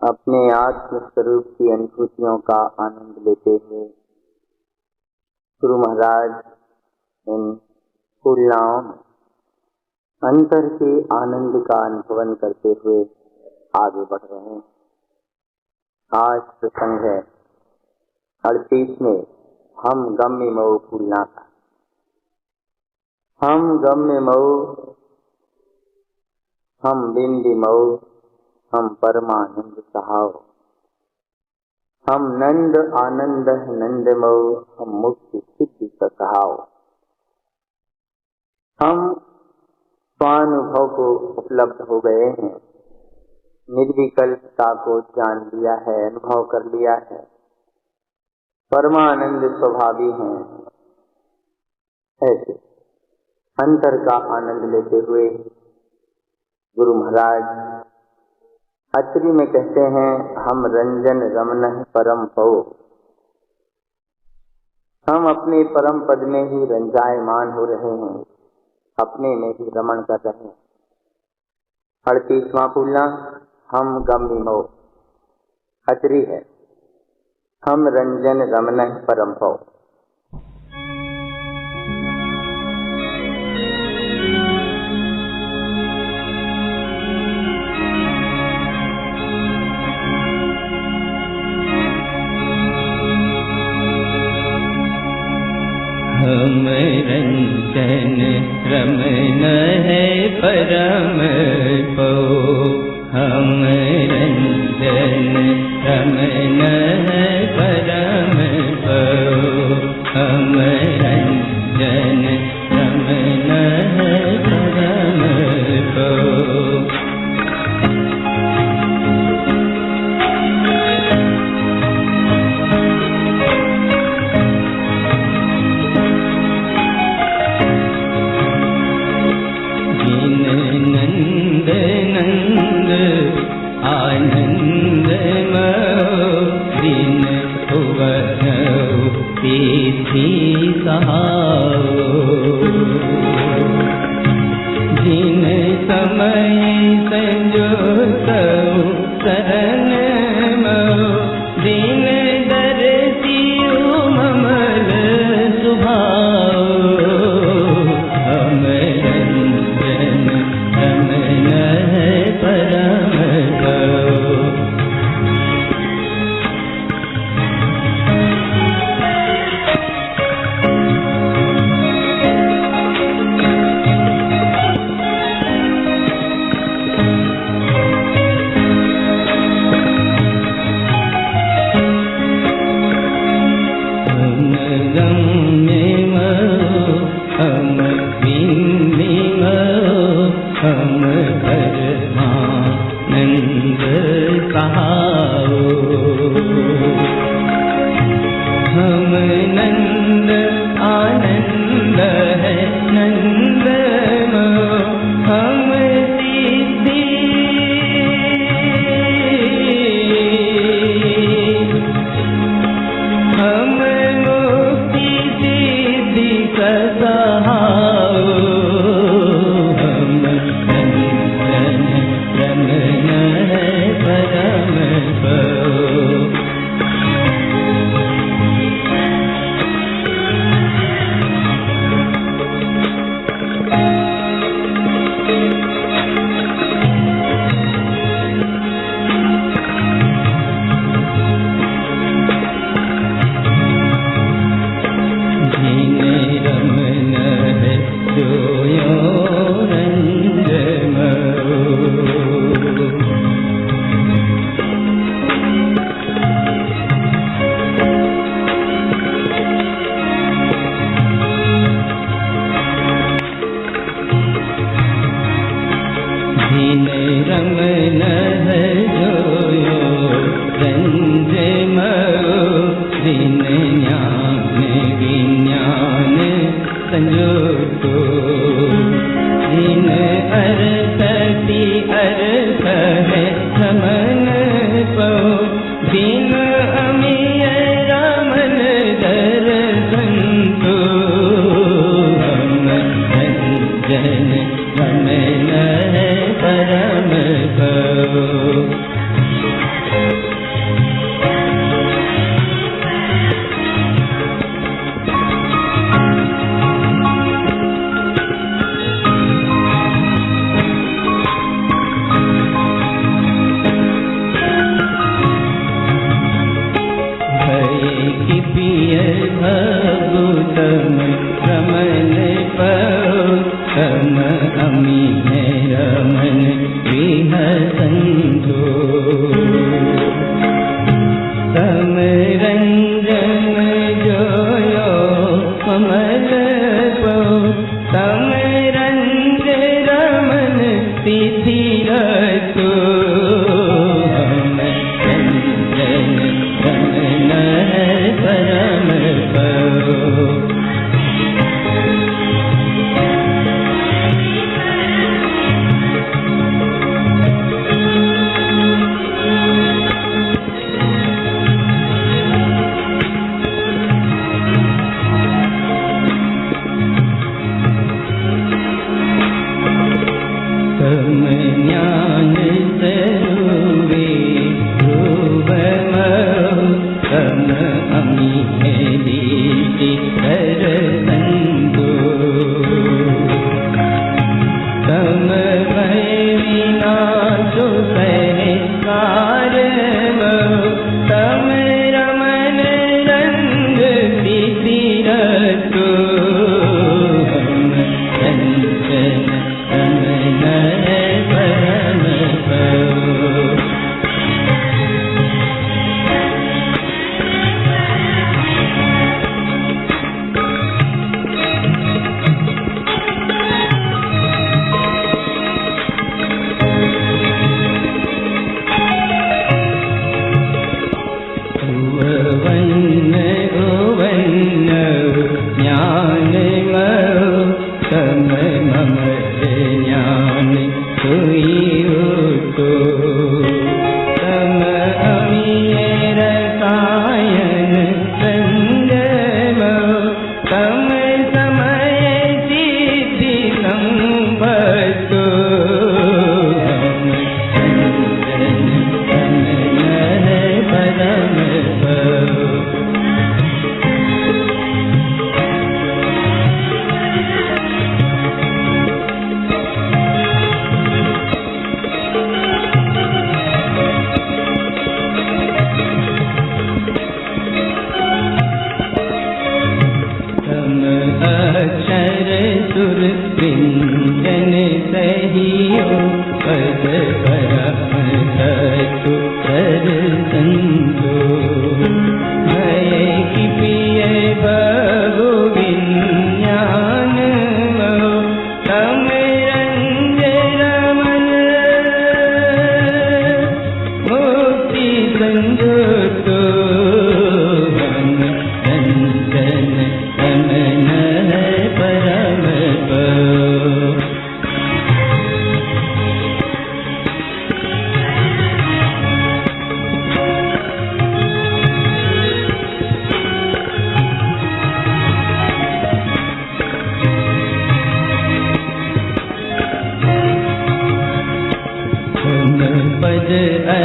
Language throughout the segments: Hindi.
अपने आत्म स्वरूप की अनुभूतियों का आनंद लेते हुए गुरु महाराज इन फूलनाओं में अंतर के आनंद का अनुभवन करते हुए आगे बढ़ रहे हैं। आज प्रसंग है 38 में हम गम्य मऊ फूलना का। हम गम्य मऊ, हम बिंदी मऊ, हम परमानंद सहाव, हम नंद आनंद नंद मऊ, हम मुक्ति सिद्धि सहाव। हम स्वानुभव को उपलब्ध हो गए हैं, निर्विकल्पता को जान लिया है, अनुभव कर लिया है, परमानंद स्वभावी हैं। ऐसे अंतर का आनंद लेते हुए गुरु महाराज अचरी में कहते हैं, हम रंजन रमन परम पौ। हम अपने परम पद में ही रंजायमान हो रहे हैं, अपने में ही रमण कर रहे हैं। 38वां फूलना हम गम्य मऊ अचरी है, हम रंजन रमन परम पौ। हम रंजन रमन है परम पौ, हम रंजन रमन है परम पौ, हम रंजन रमन है परम पौ। आनंद मऊ दिन भुवन सिद्धि सहाव, जिन समय संजोतऊ शरण मऊ, दिन दर्शियो ममल सुभाव। हम रंजन रमन है परम पौ।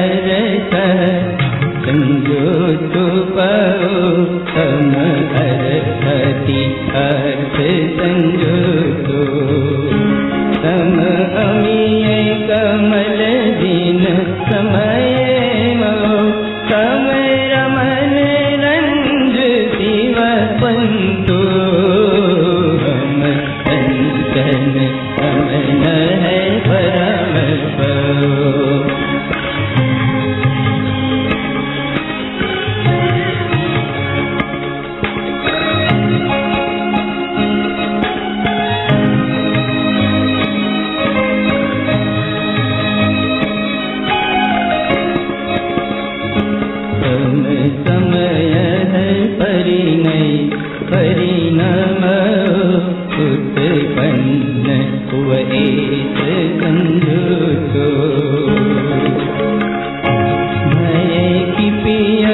अर्थ संजोतो पाओ तम अर्थति अर्थ संजोतो तम अमीय कमल दिन समय मो तम रमन रंज शिव पंतो हम संतन रमन है परम पो परिणाम उत्पन्न हुए संजोतो भय की पिय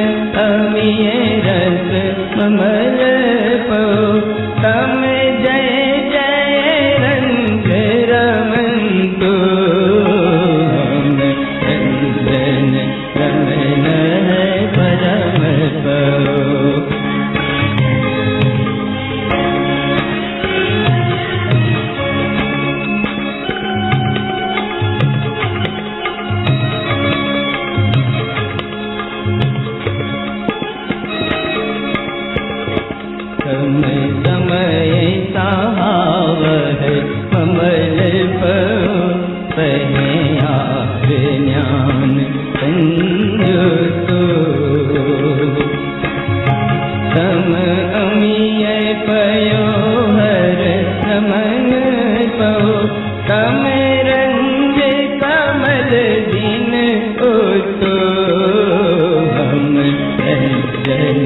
अमिय रस ममल पो तम जय जय रंग रमंतो हम चंदन रमन परम पो समय सहाव है कमल पहे आप ज्ञान संजोतो तम अमीय पयो हर रमन पो तम रंग कमल दिन ओतो हम जन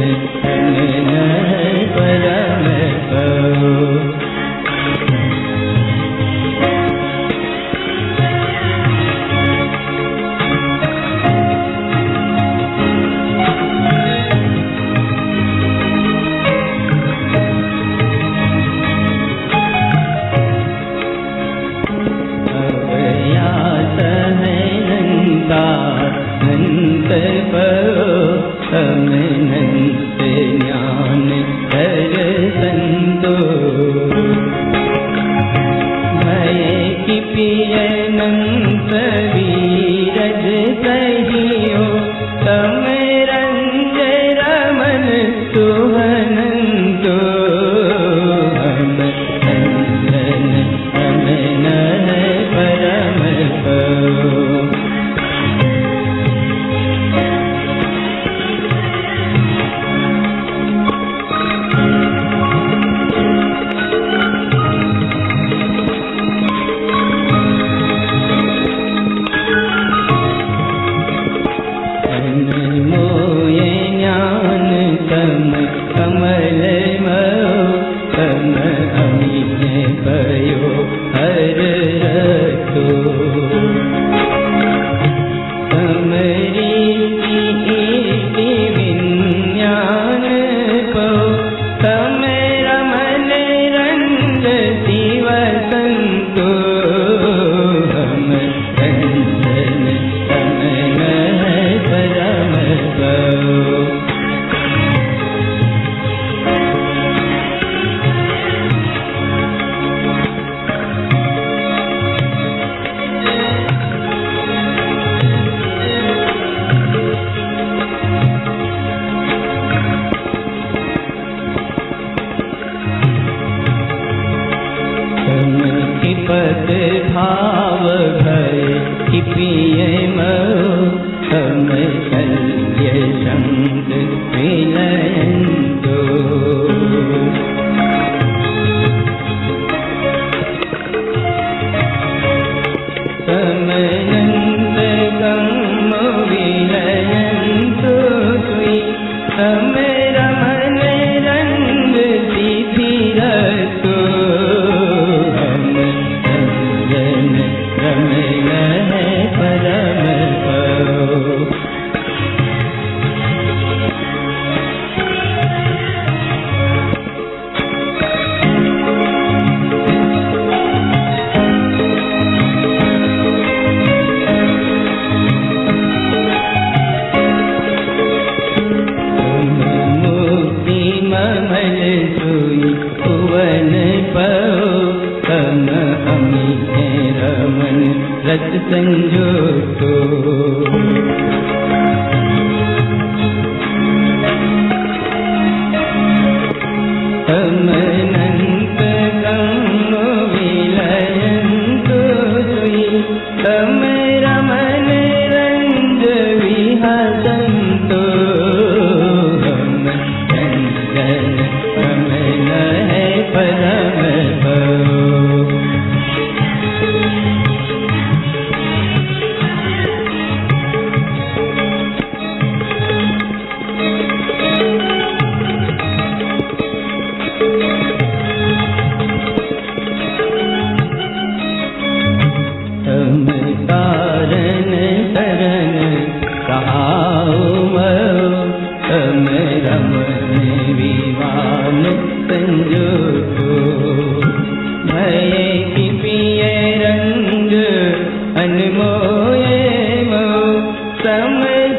परम पो अवयात है नंदा नंद पो तम नंद ज्ञान कर संतो भय की पिय नंद वीरज कहियो तम रंग रमन सुहनंतो हम चंदन रमन परम पो कमल मो तम अमीय भयो हर रतो तम रीति विज्ञान पो तम रमन रंग शिव संतो हम चंदन रमन परम पो पद भाव भय की प्रिय मो तम शल्य संग विलयंतो तम नंद गम विलयंतो सुई तम रमन रंग शिथिरतो रमन परम पो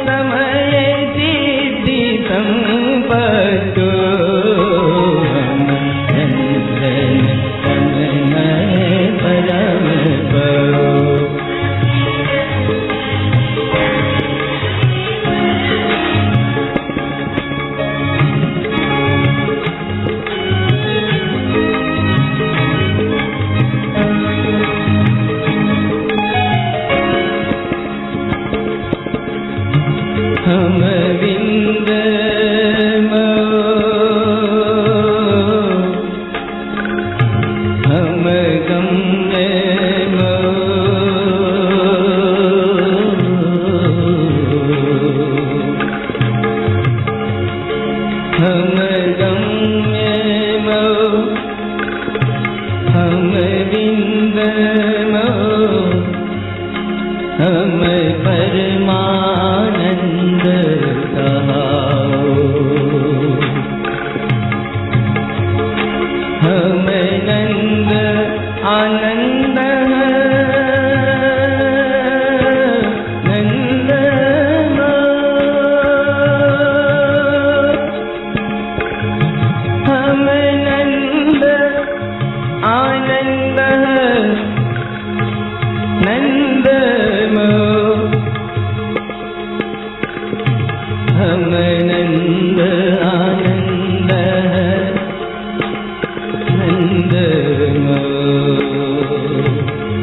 समय सिद्धि संपत्तो हम चंदन रमन परम परो। हम विंद हम गम्य हम गम्य हम विंद हम परमानंद कहाओ। हम नंद आनंद नंद हम नंद आनंद नंद हम नंद आनंद नंद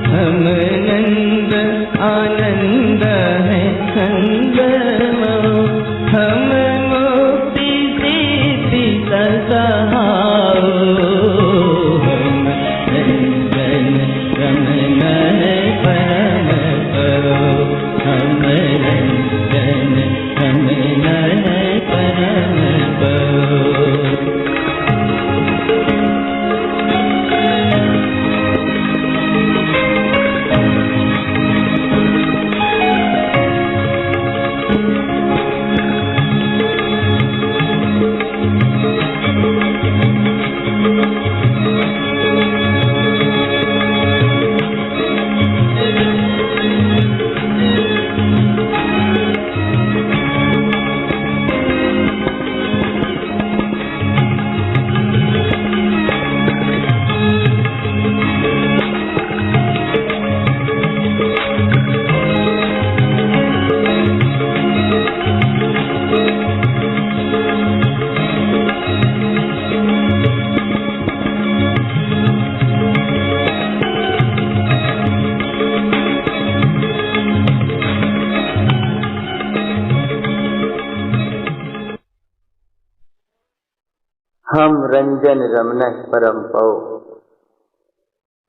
हम नंद आनंद है संग हम मुक्ति सिद्धि सहाओ। हम नंदन रमन परम परो हम नंदन रमन परम परो। हम रंजन रमन परम पौ।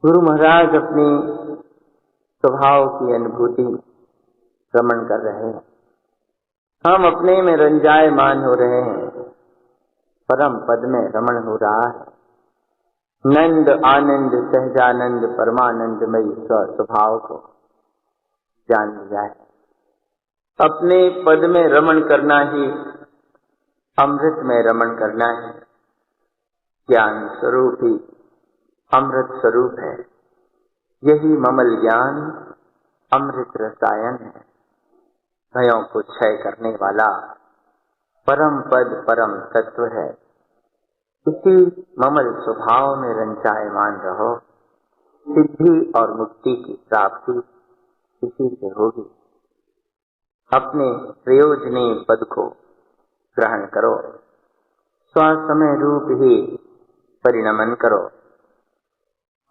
गुरु महाराज अपनी स्वभाव की अनुभूति रमण कर रहे हैं। हम अपने में रंजायमान हो रहे हैं, परम पद में रमण हो रहा है। नंद आनंद सहजानंद परमानंदमयी स्वभाव को जान लिया है। अपने पद में रमण करना ही अमृत में रमण करना है। ज्ञान स्वरूप ही अमृत स्वरूप है। यही ममल ज्ञान अमृत रसायन है। भयों को क्षय करने वाला परम पद परम तत्व है। इसी ममल स्वभाव में रंजायमान रहो। सिद्धि और मुक्ति की प्राप्ति इसी से होगी। अपने प्रयोजनीय पद को ग्रहण करो। स्वसमय रूप ही परिणमन करो।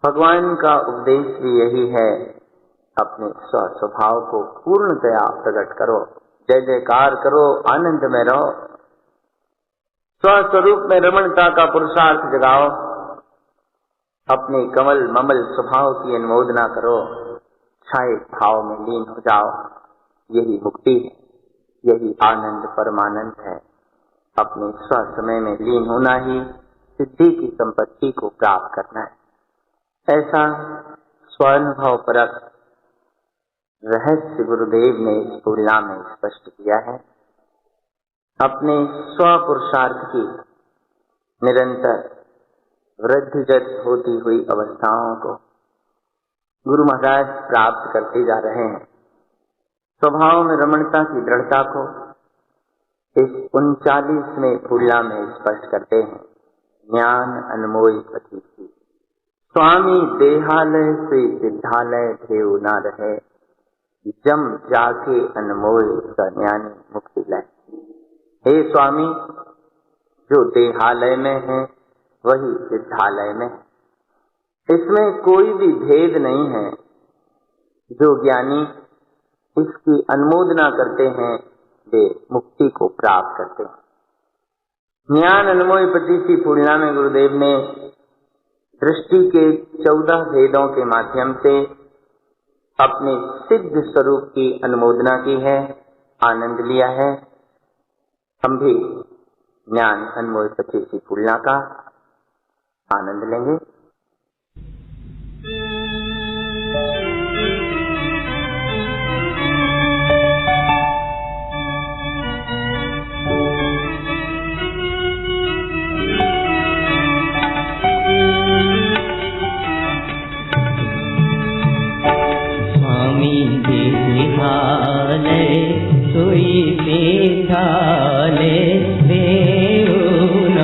भगवान का उपदेश भी यही है। अपने स्वभाव को पूर्णतया प्रकट करो। जय जयकार करो, आनंद में रहो। स्वस्वरूप में रमणता का पुरुषार्थ जगाओ। अपने कमल ममल स्वभाव की अनुमोदना करो। छाये भाव में लीन हो जाओ। यही मुक्ति है, यही आनंद परमानंद है। अपने स्वसमय में लीन होना ही सिद्धि की संपत्ति को प्राप्त करना है। ऐसा स्वानुभव परक रहस्य गुरुदेव ने इस तुलना में स्पष्ट किया है। अपने स्वपुरुषार्थ की निरंतर वृद्धिगत होती हुई अवस्थाओं को गुरु महाराज प्राप्त करते जा रहे हैं। स्वभाव में रमणता की दृढ़ता को इस 39वें फूला में स्पष्ट करते हैं। ज्ञान अनमोल पथिसी स्वामी देहालय से सिद्धालय ध्येय न रहे, जम जाके अनमोल सन्यानी मुक्ति लय। हे स्वामी, जो देहालय में है वही सिद्धालय में है। इसमें कोई भी भेद नहीं है। जो ज्ञानी इसकी अनुमोदना करते हैं वे मुक्ति को प्राप्त करते हैं। ज्ञान अनमोल पतिसी फूलना में गुरुदेव ने दृष्टि के 14 भेदों के माध्यम से अपने सिद्ध स्वरूप की अनुमोदना की है, आनंद लिया है। हम भी ज्ञान अनमोल पतिसी फूलना का आनंद लेंगे। सोई सिद्धाले देव न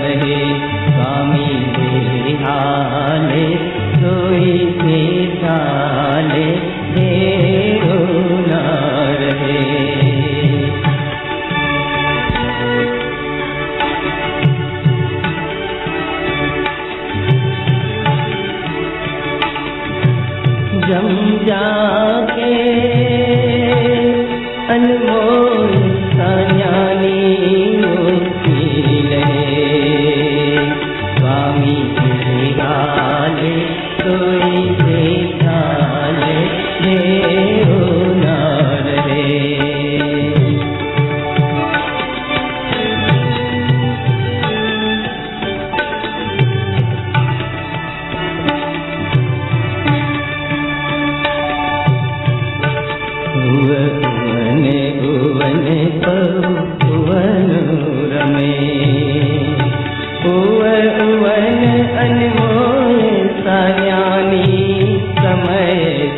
रहे, स्वामी देहाले सोई सिद्धाले देव न रहे। जम जाके अनमोल सन्यानी मुक्ति लय, स्वामी देहाले सोई सिद्धाले देव न रहे। भुवन रमे भुवन अनमोल सन्यानी समय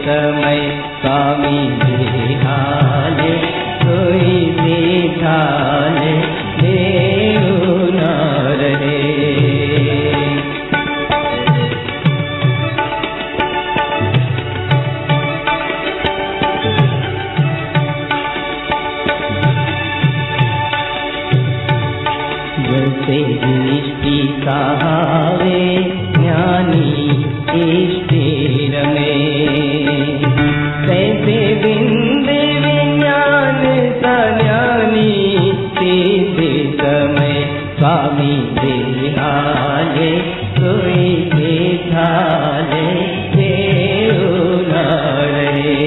समय, स्वामी देहाले सोई सिद्धाले देव न रहे। जैसे दृष्टि कहावे ज्ञानी इष्टिर में, तैसे बिंद विज्ञान सन्यानी सिद्ध समय, स्वामी देहाले सोई सिद्धाले देव न रहे।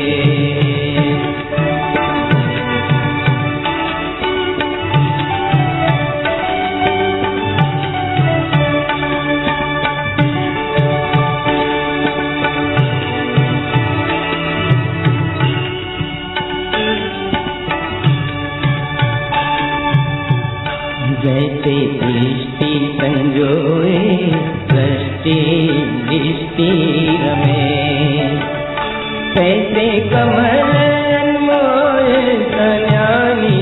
जैसे दृष्टि संजोए सृष्टि दृष्टि रमे, तैसे कमल अनमोल सन्यानी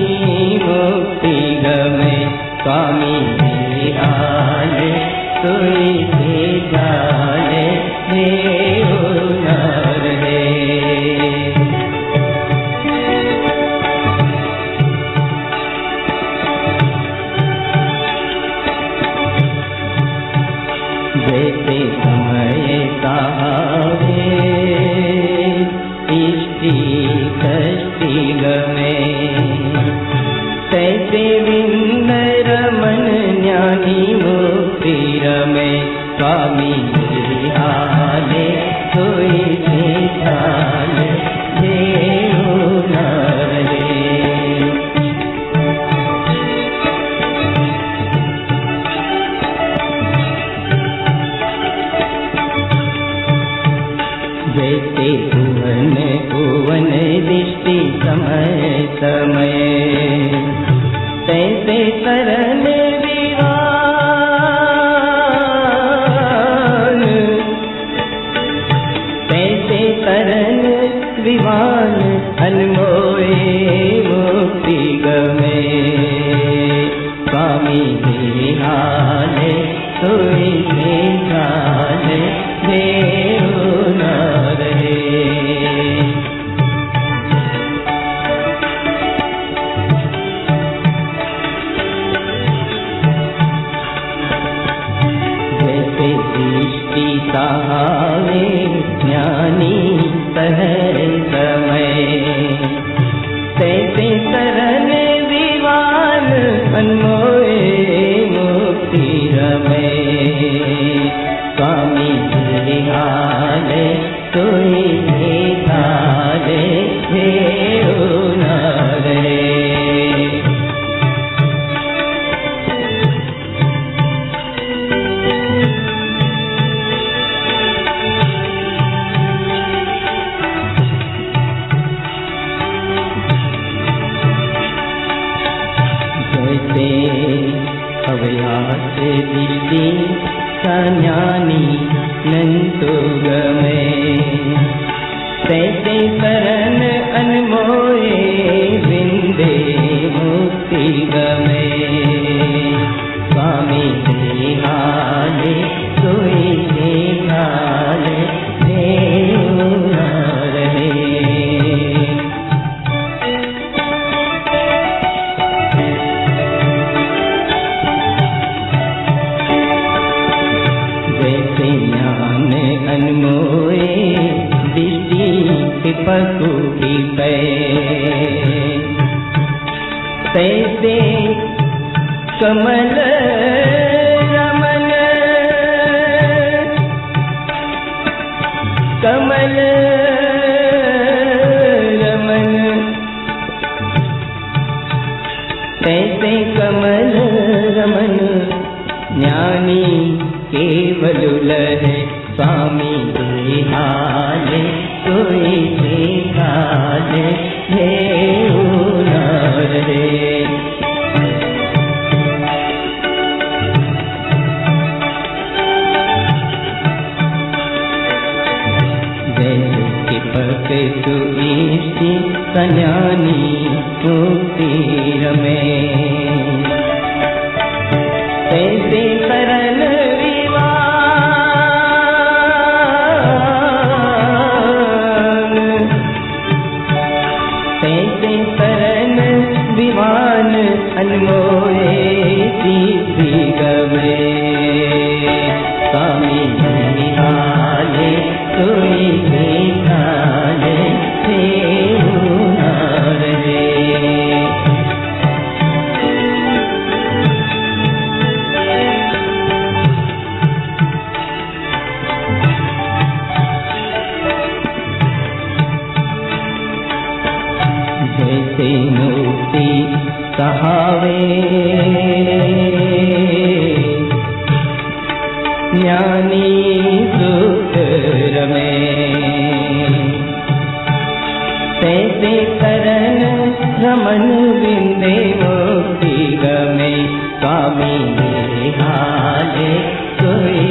मुक्ति गमे, स्वामी देहाले सोई सिद्धाले देव न रहे। जैसे समय कहावे इष्टि षष्टि गमे, तैसे विंद रमन ज्ञानी मुक्ति रमे, स्वामी देहाले सोई सिद्धाले देव न रहे। जैसे भुवन भुवन दृष्टि समय समय, तैसे शरण विवान, तैसे शरण विवान अनमोल गमे स्वामी हाले सोई हाले देव न रहे। जैसे दृष्टि सहावे ज्ञानी सहज समय तैसे शरण विवान अनमोए मुक्ति रमे स्वामी जी हाले सोई हाले देव न रहे। अव्यास दृष्टि ज्ञानी नंतो गमे तैसे शरण अनमोए विंदे मुक्ति गमे स्वामी हाले सोई हाले देव न रहे। अनमोए दृष्टि पशु की तैसे कमल रमन कमल रमन तैसे कमल रमन ज्ञानी केवल लहे स्वामी हाले सोई हाले देव न रहे। जैसे पके सुईष्टि कन्यानी मुक्ति रमे तैसे शरण विवान अनमोए दीप्ति गवे स्वामी हाले सोई हाले देव न रहे। जैसे मुक्ति सहावे ज्ञानी सुख रमे तैसे शरण रमन विंदे मुक्ति गमे स्वामी हाले सोई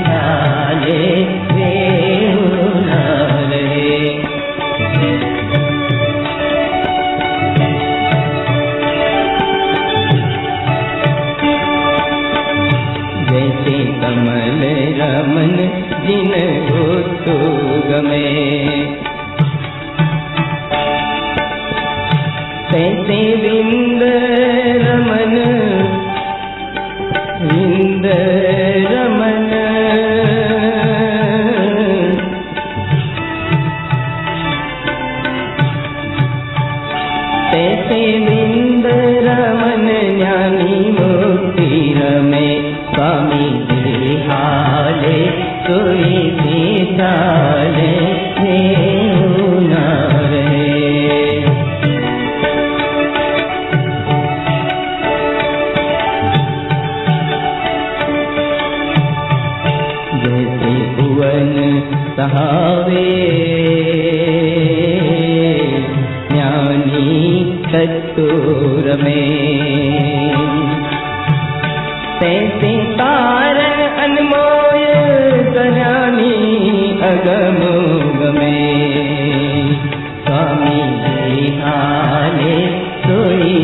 हाले देव न रहे। जैसे कमल रमन जिन तो गमे तैसे विंद रमन विंद रमन तैसे विंद रमन ज्ञानी मुक्ति रमे स्वामी हाले सोई हाले देव न रहे। जैसे भुवन सहावे ज्ञानी तत्व में तैसे तारण अनमोल ज्ञानी अगम गमे स्वामी हाले सोई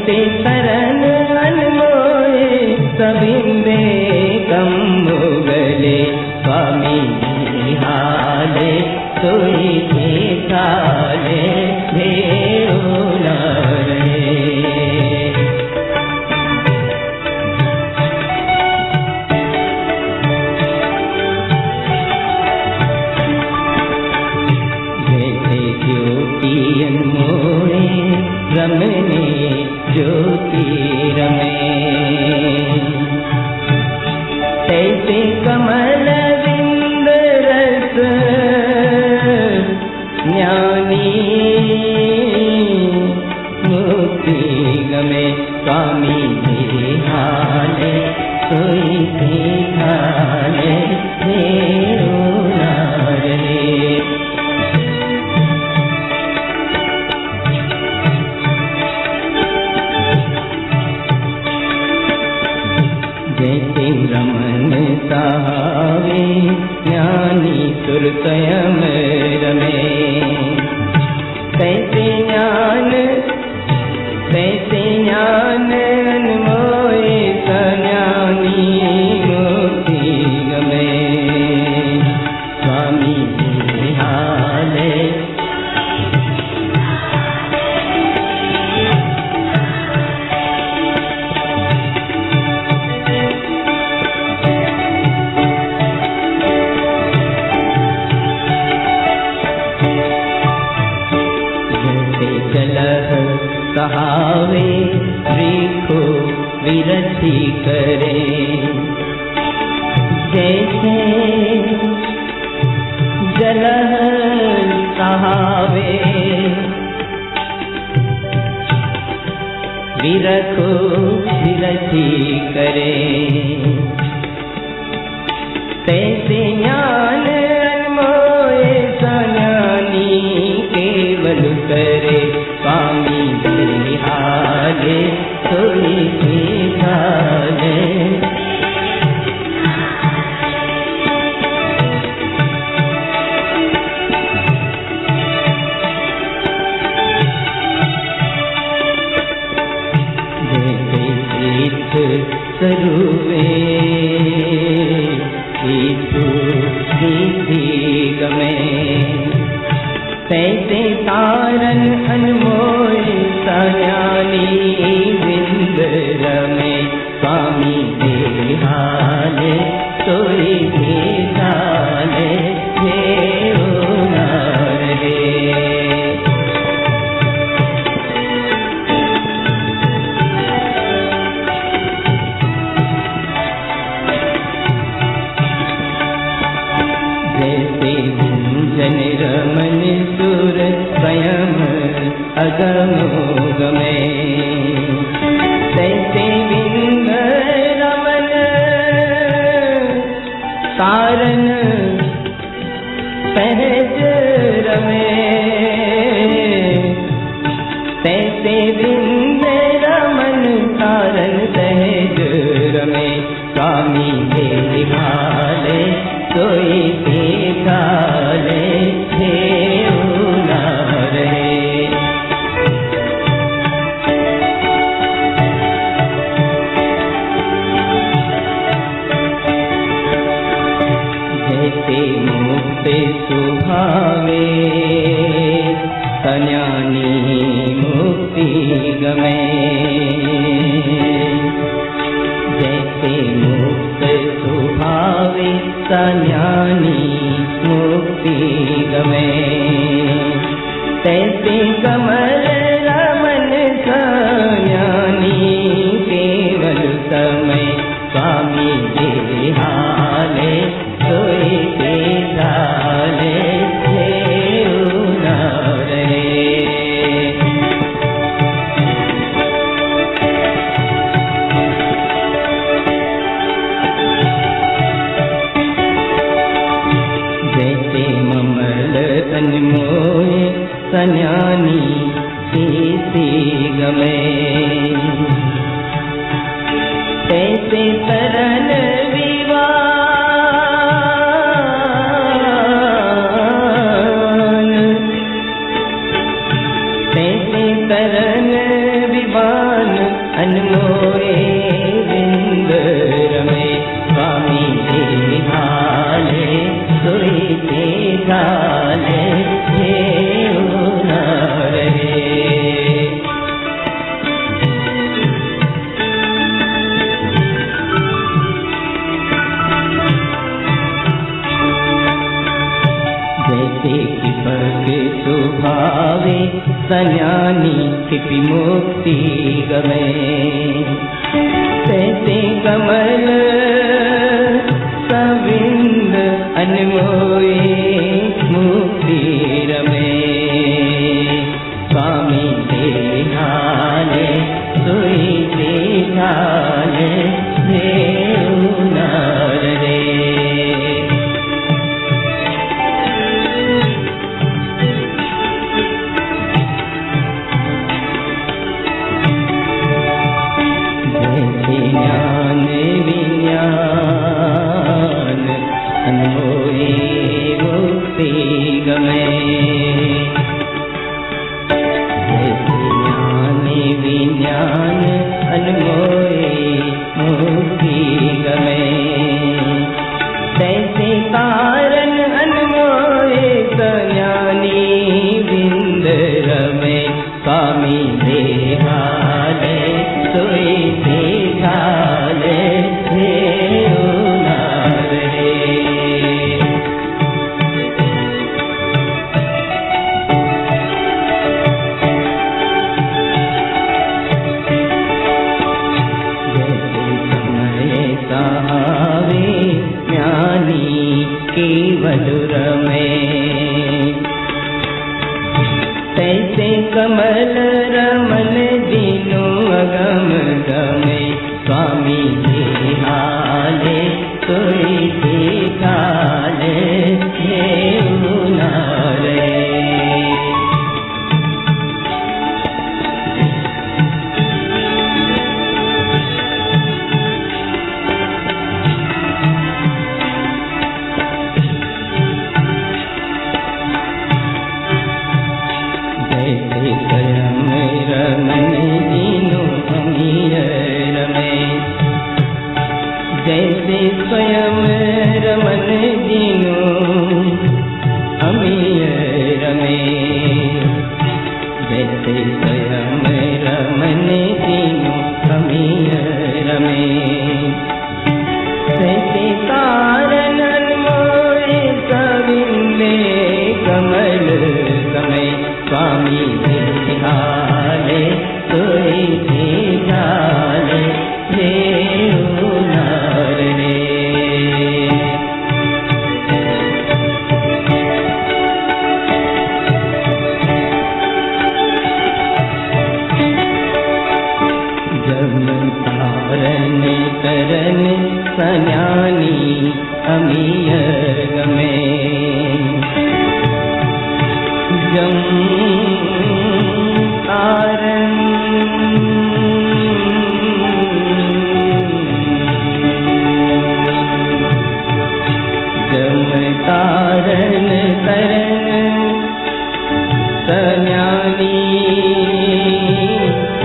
तैसे शरण अनमोए सबिंदे कम मुगले स्वामी हाले सोई थाले देव नारे जैसे ज्योति अनमोए रमने ज्योति रमे तैसे कमल बिंद रस ज्ञानी मुक्ति गमे स्वामी हाले सोई हाले देव नारे जैसे रमन सहावे ज्ञानी सुर स्वयं रमे तैसे ज्ञान अनमोए सज्ञानी मुक्ति गमे स्वामी हाले कहावे रिखो विरति करे जैसे जल कहावे विरखो विरति करे तैसे ज्ञान अनमोए सज्ञानी केवल करे स्वामी हाले सोई हाले जैसे तीर्थ सरुवे सीधी गमे तैसे तारन अनमोल सज्ञानी बिंद रमे स्वामी हाले सोई हाले देव नारे जैसे गुंजन रमन सुर स्वयं अगम गमे तैसे बिंद रमन कारण सहज रमे तैसे बिंद रमन कारण सहज रमे स्वामी हाले सोई हाले देव नारे जैसे मुक्त सुभावे सज्ञानी मुक्ति गमे जैसे मुक्त सुभावे सज्ञानी मुक्ति गमे तैसे कमल रमन सज्ञानी केवल समय स्वामी हाले सोई हाले देव नारे जैसे ममल अनमोल सज्ञानी सीधी गमे तैसे शरण तैसे तरन विवान अनमोए विंद रमे स्वामी जी हाले सोई थी झाले जेऊ न रहे। जैसे किपक सुभावे सन्यानी किपि मुक्ति गमे तैसे कमल सविंद अनमोए मुक्ति रमे स्वामी देहाले सोई देहाले देऊ न रहे। ज्ञान विज्ञान अनमोए मुक्ति गमे जैसे ज्ञान विज्ञान अनमोए मुक्ति गमे तैसे कारण अनमोए सज्ञानी विंद रमे स्वामी देहाले सोई झाले जेऊ न रहे। जैसे समय सहावे ज्ञानी केवल रमे तैसे कमल रमन दीनो अगम गमे स्वामी देहाले सोई देहाले जेऊ न रहे। जैसे स्वयं रमन दीनो अमीय रमे जैसे स्वयं रमन दीनो अमीय रमे जैसे स्वयं रमन दीनो अमीय रमे तैसे कारण अनमोए सविंदे कमल समय स्वामी देहाले सोई झाले जेऊ न रहे। जम तारन करन सन्यानी अमीय गमे जम तारन जम तारन करन सन्यानी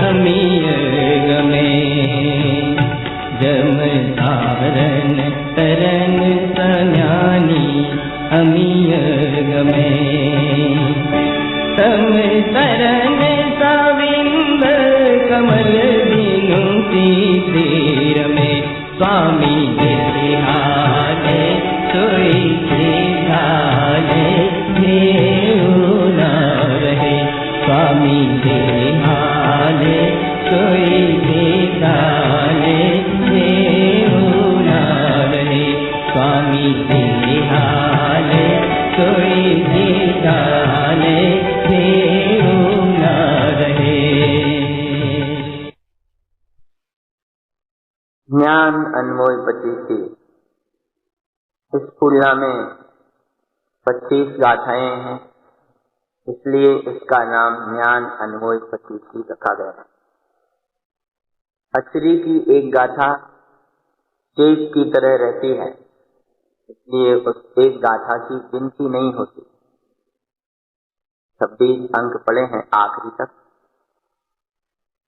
अमीय गमे जम तारन तरन सन्यानी अमीय गमे तम तरन सविंद कमल दीनु तीर में स्वामी देहाले सोई देहाले जेऊ न रहे स्वामी देहाले सोई देहाले जेऊ न रहे स्वामी देहाले सोई देहाले जेऊ न रहे। ज्ञान अनमोल 25 इस पूर्णिमा में 25 गाथाएं हैं, इसलिए इसका नाम ज्ञान अनमोल 25 रखा गया है। अचरी की एक गाथा शेष की तरह रहती है, इसलिए उस एक गाथा की गिनती नहीं होती। 26 अंक पड़े हैं आखिरी तक।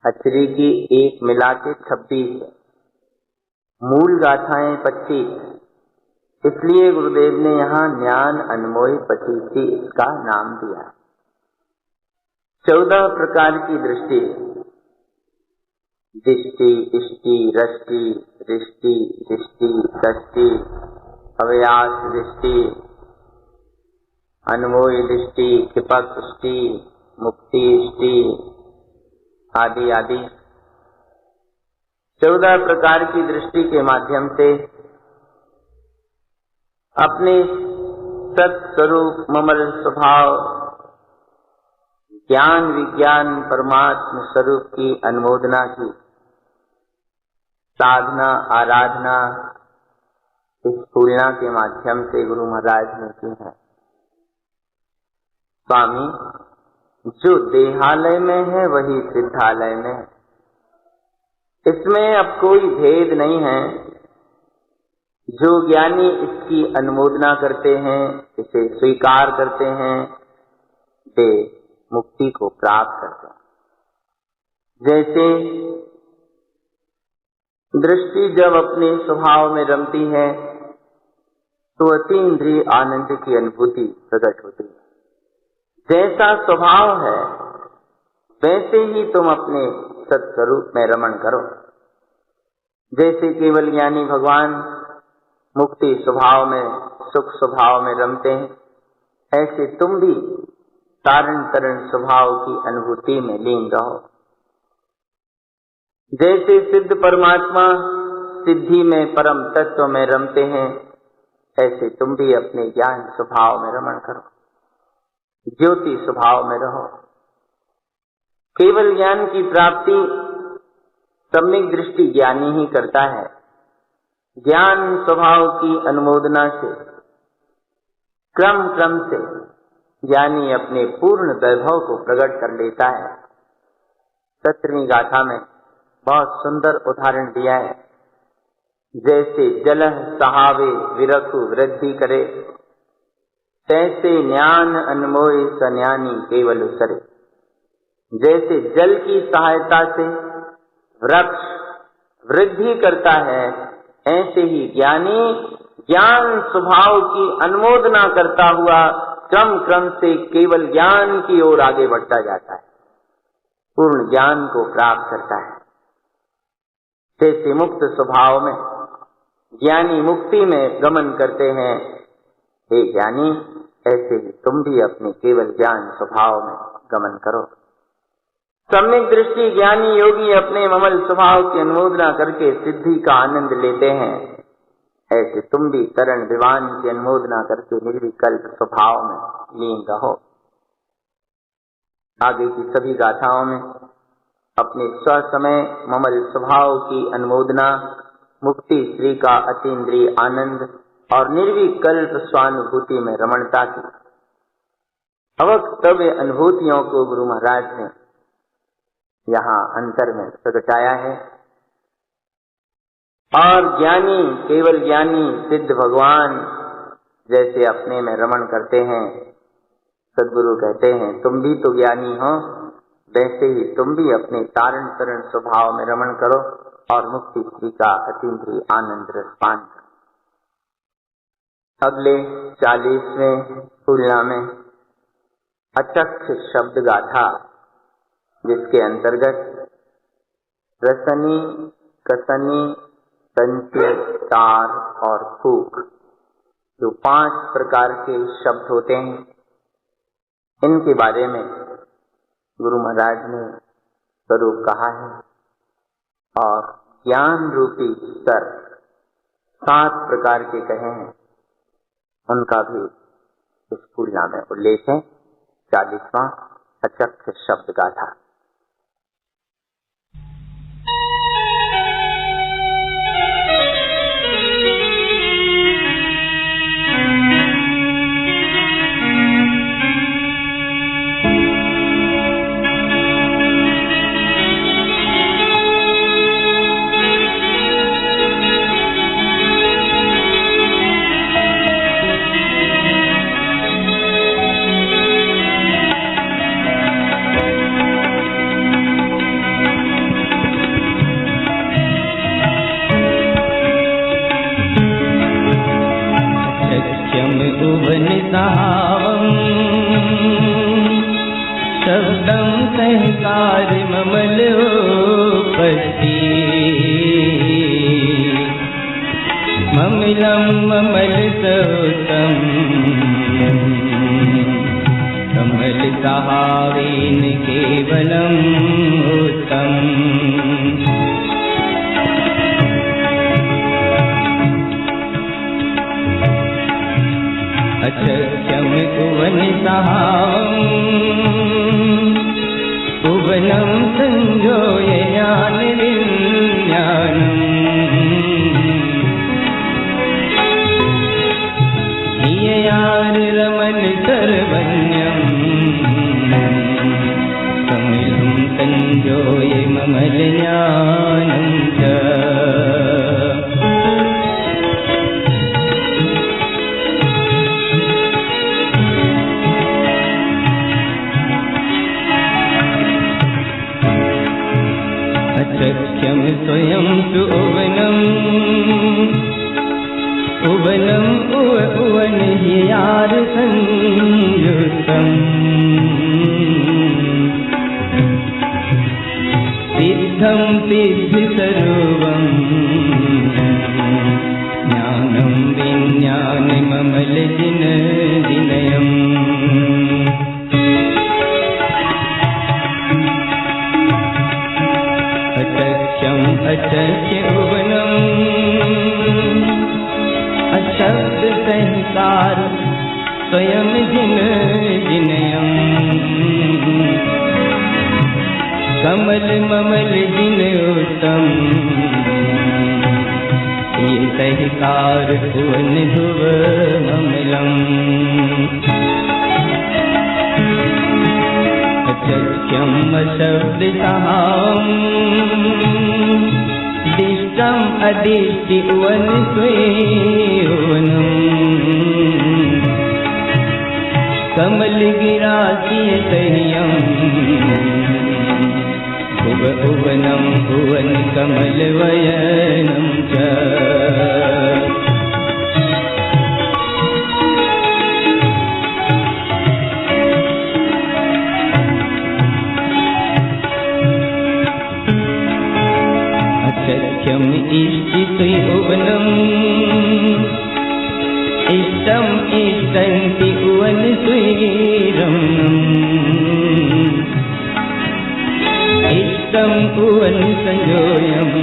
अचरी की एक मिला के 26 है, मूल गाथाएं 25। इसलिए गुरुदेव ने यहाँ ज्ञान अनमोल 25 इसका नाम दिया। 14 प्रकार की दृष्टि, दिष्टि, इष्टि, रष्टि, दृष्टि, दृष्टि, दृष्टि, अव्यास दृष्टि, अनमोल दृष्टि, कृपक दृष्टि, मुक्ति दृष्टि आदि आदि 14 प्रकार की दृष्टि के माध्यम से अपने सत्स्वरूप ममल स्वभाव ज्ञान विज्ञान परमात्म स्वरूप की अनुमोदना की साधना आराधना इस फूलना के माध्यम से गुरु महाराज ने की है। स्वामी, जो देहालय में है वही सिद्धालय में है, इसमें अब कोई भेद नहीं है। जो ज्ञानी इसकी अनुमोदना करते हैं, इसे स्वीकार करते हैं, वे मुक्ति को प्राप्त करते हैं। जैसे दृष्टि जब अपने स्वभाव में रमती है तो अतीन्द्रिय आनंद की अनुभूति प्रकट होती है। जैसा स्वभाव है वैसे ही तुम अपने सत्स्वरूप में रमण करो। जैसे केवल ज्ञानी भगवान मुक्ति स्वभाव में सुख स्वभाव में रमते हैं, ऐसे तुम भी तारण तरण स्वभाव की अनुभूति में लीन रहो। जैसे सिद्ध परमात्मा सिद्धि में परम तत्व में रमते हैं, ऐसे तुम भी अपने ज्ञान स्वभाव में रमण करो, ज्योति स्वभाव में रहो। केवल ज्ञान की प्राप्ति सम्यक दृष्टि ज्ञानी ही करता है। ज्ञान स्वभाव की अनुमोदना से क्रम क्रम से ज्ञानी अपने पूर्ण वैभव को प्रकट कर लेता है। 17वीं गाथा में बहुत सुंदर उदाहरण दिया है। जैसे जल सहावे विरखु वृद्धि करे, तैसे ज्ञान अनमोय सन्यानी केवल उतरे। जैसे जल की सहायता से वृक्ष वृद्धि करता है, ऐसे ही ज्ञानी ज्ञान स्वभाव की अनुमोदना करता हुआ क्रम क्रम से केवल ज्ञान की ओर आगे बढ़ता जाता है, पूर्ण ज्ञान को प्राप्त करता है। जैसे मुक्त स्वभाव में ज्ञानी मुक्ति में गमन करते हैं, हे ज्ञानी, ऐसे ही तुम भी अपने केवल ज्ञान स्वभाव में गमन करो। सम्यक दृष्टि ज्ञानी योगी अपने ममल स्वभाव की अनुमोदना करके सिद्धि का आनंद लेते हैं, ऐसे तुम भी तरण विवान की अनुमोदना करके निर्विकल्प स्वभाव में लीन रहो। आगे की सभी गाथाओं में अपने स्वसमय ममल स्वभाव की अनुमोदना, मुक्ति श्री का अतीन्द्रिय आनंद और निर्विकल्प स्वानुभूति में रमणता की अवक्तव्य अनुभूतियों को गुरु महाराज ने यहाँ अंतर में प्रगटाया है। और ज्ञानी केवल ज्ञानी सिद्ध भगवान जैसे अपने में रमण करते हैं, सद्गुरु कहते हैं तुम भी तो ज्ञानी हो, वैसे ही तुम भी अपने तारण तरण स्वभाव में रमण करो और मुक्ति श्री का अतीन्द्रिय आनंद रसपान करो। अगले 40वें फूलना में अचक्ष शब्द गाथा, जिसके अंतर्गत रसनी, कसनी, संचय, तार और फूक जो 5 प्रकार के शब्द होते हैं, इनके बारे में गुरु महाराज ने स्वरूप कहा है। और ज्ञान रूपी स्तर 7 प्रकार के कहे हैं, उनका भी इस फूलना में उल्लेख है। 40वां अचक्ष शब्द गाथा। ममिलं ममलसोत्तम कमलसहावेन केवलम् उत्तम। अचक्षम भुवन भुवनं संजोय ज्ञान विज्ञानम् हिययार रमण सर्वज्ञम् कमलं संजोय ममल ज्ञानं च। अचक्षम स्वयं सुवनम् उवनम् उवन हियार संयुक्तम् सिद्धं सिद्धिस्वरूपम् ज्ञानं विज्ञानममल जिन जिनयम्। अचक्ष्य भुवनम् अशब्द संसार स्वयं जिन जिनयम् कमल ममल जिन उत्तम ये सहकार भुवन ध्रुव ममलम्। अचक्ष्यम् अशब्द सहाम् दिष्टम् अदिष्टि उवन स्वेवनम् कमल गिरासिय सह्यम् भुवनम् भुवन कमल वयनम् च। अचक्ष्यम् इष्टितु भुवनम् इष्टम् इष्टन्ति उवन स्वीरम् इष्टम् उवन संजोयम्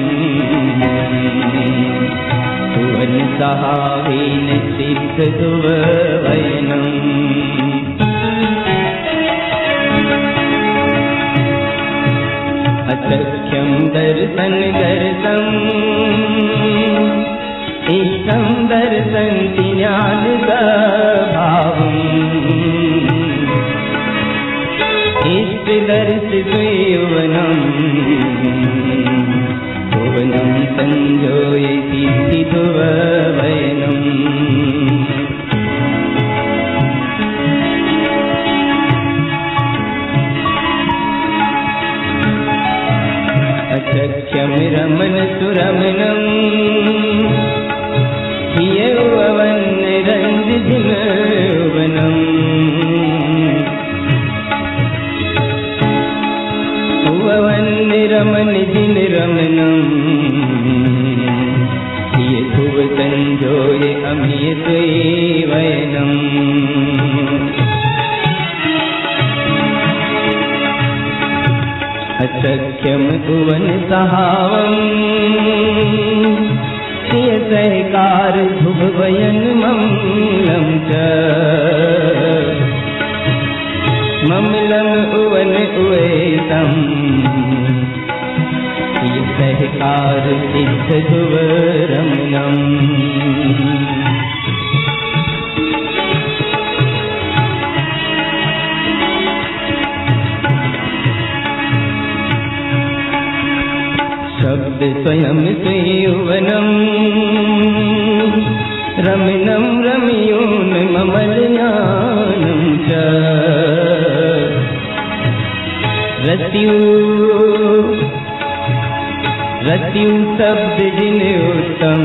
उवन सहावेन सिद्ध ध्रुव वयनम्। अचक्ष्यम् दर्शन दर्शम् इष्टं दर्शन्ति ज्ञान स्वभावम् इष्ट दर्श स्वेवनम् भुवनं संजोय सिद्धि ध्रुव वयनम्। अचक्ष्यम् रमण सुरमणम् हियवन रंज जिन वनम् उवन रमण जिन रमणम् हिय ध्रुव संजोय अमिय स्वेवनम्। अचक्ष्यम् भुवन सहावम् सिय सहकार भुवयन ममलम् च। ममलम् उवन उवेतम् सिय सहकार सिद्ध ध्रुव रमणम्। शब्द स्वयं स्वेवनम् रमणं रमयोन ममल ज्ञानं च। रत्यु शब्द जिन उत्तम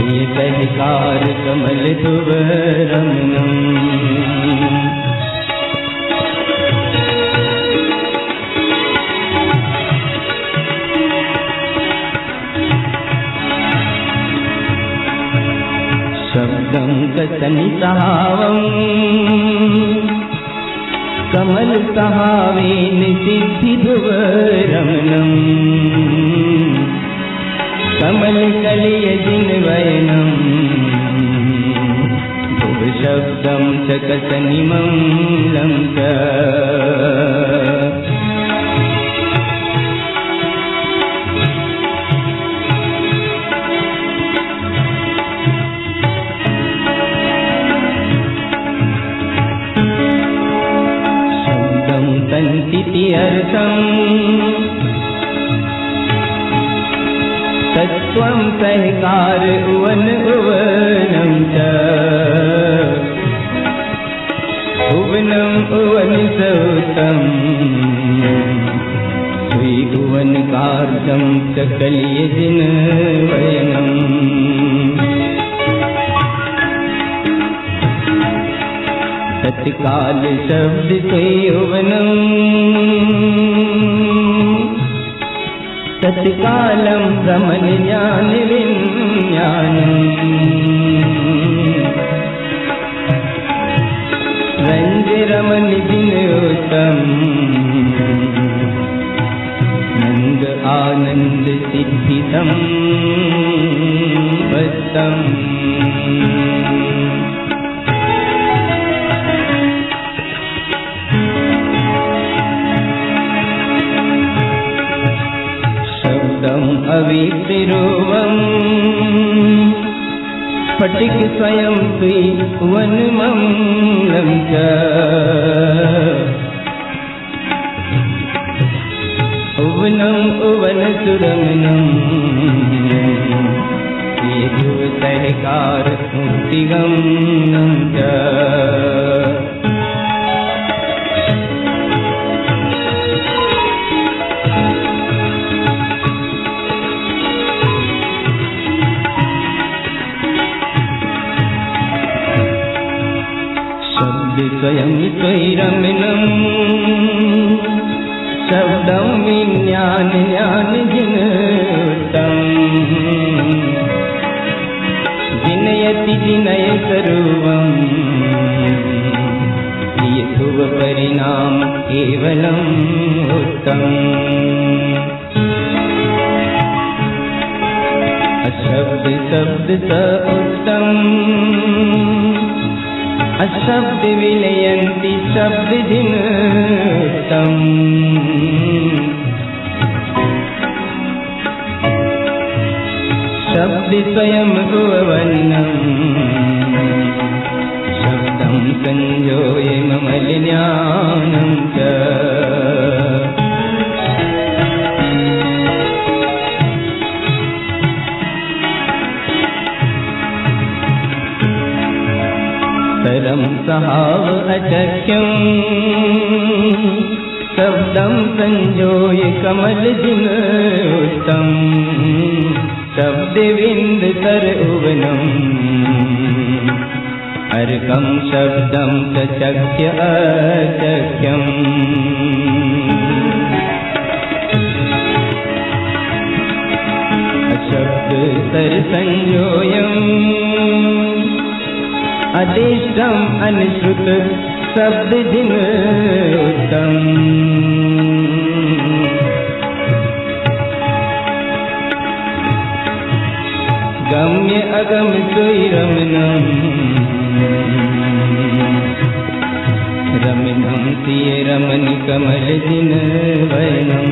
ये सहकार कमल ध्रुव रमणम्। सहावं कमल सहावेन सिद्धिध्रुवरमणम् कमल कलयजिन्वयनं ध्रुवशब्दं च कसनिमलं च अर्थं तत्त्वं सहकार उवन उवनं च उवनं उवन सौतं स्वी उवन कार्दं च कलियजिन्वयनम् तत्काल शब्द संयोवनं तत्कालं रमण ज्ञान विज्ञानम् रंज रमण जिनोत्तम नंद आनंद सिद्धि संपत्तम् अविक्तिरूपं स्फटिक स्वयं वनमंलं च उवनं उवनसुरमणं ये सहकार मुक्तिगमनं च स्वयं स्वैरमणं शब्दं विज्ञान ज्ञान जिनोत्तं जिनयति जिनय सर्वं ध्रुव परिणाम केवलम् उत्तम अशब्द शब्द स उत्तम अशब्द विलयन्ति शब्द जिनोत्तम शब्द स्वयं भुवनम् शब्दं संयोय ममल ज्ञानं च सरं सहाव अचक्यं शब्दं संयोय कमल जिनोत्तम शब्द विंद तर उवनम् अर्कं शब्दं च चक्ष्य अचक्यम् अशब्द तर संयोयम् अदिष्टम् अनुश्रुत शब्द जिनोत्तम गम्य अगम स्वैरमणम् रमणं सिय रमण कमल जिनवयनम्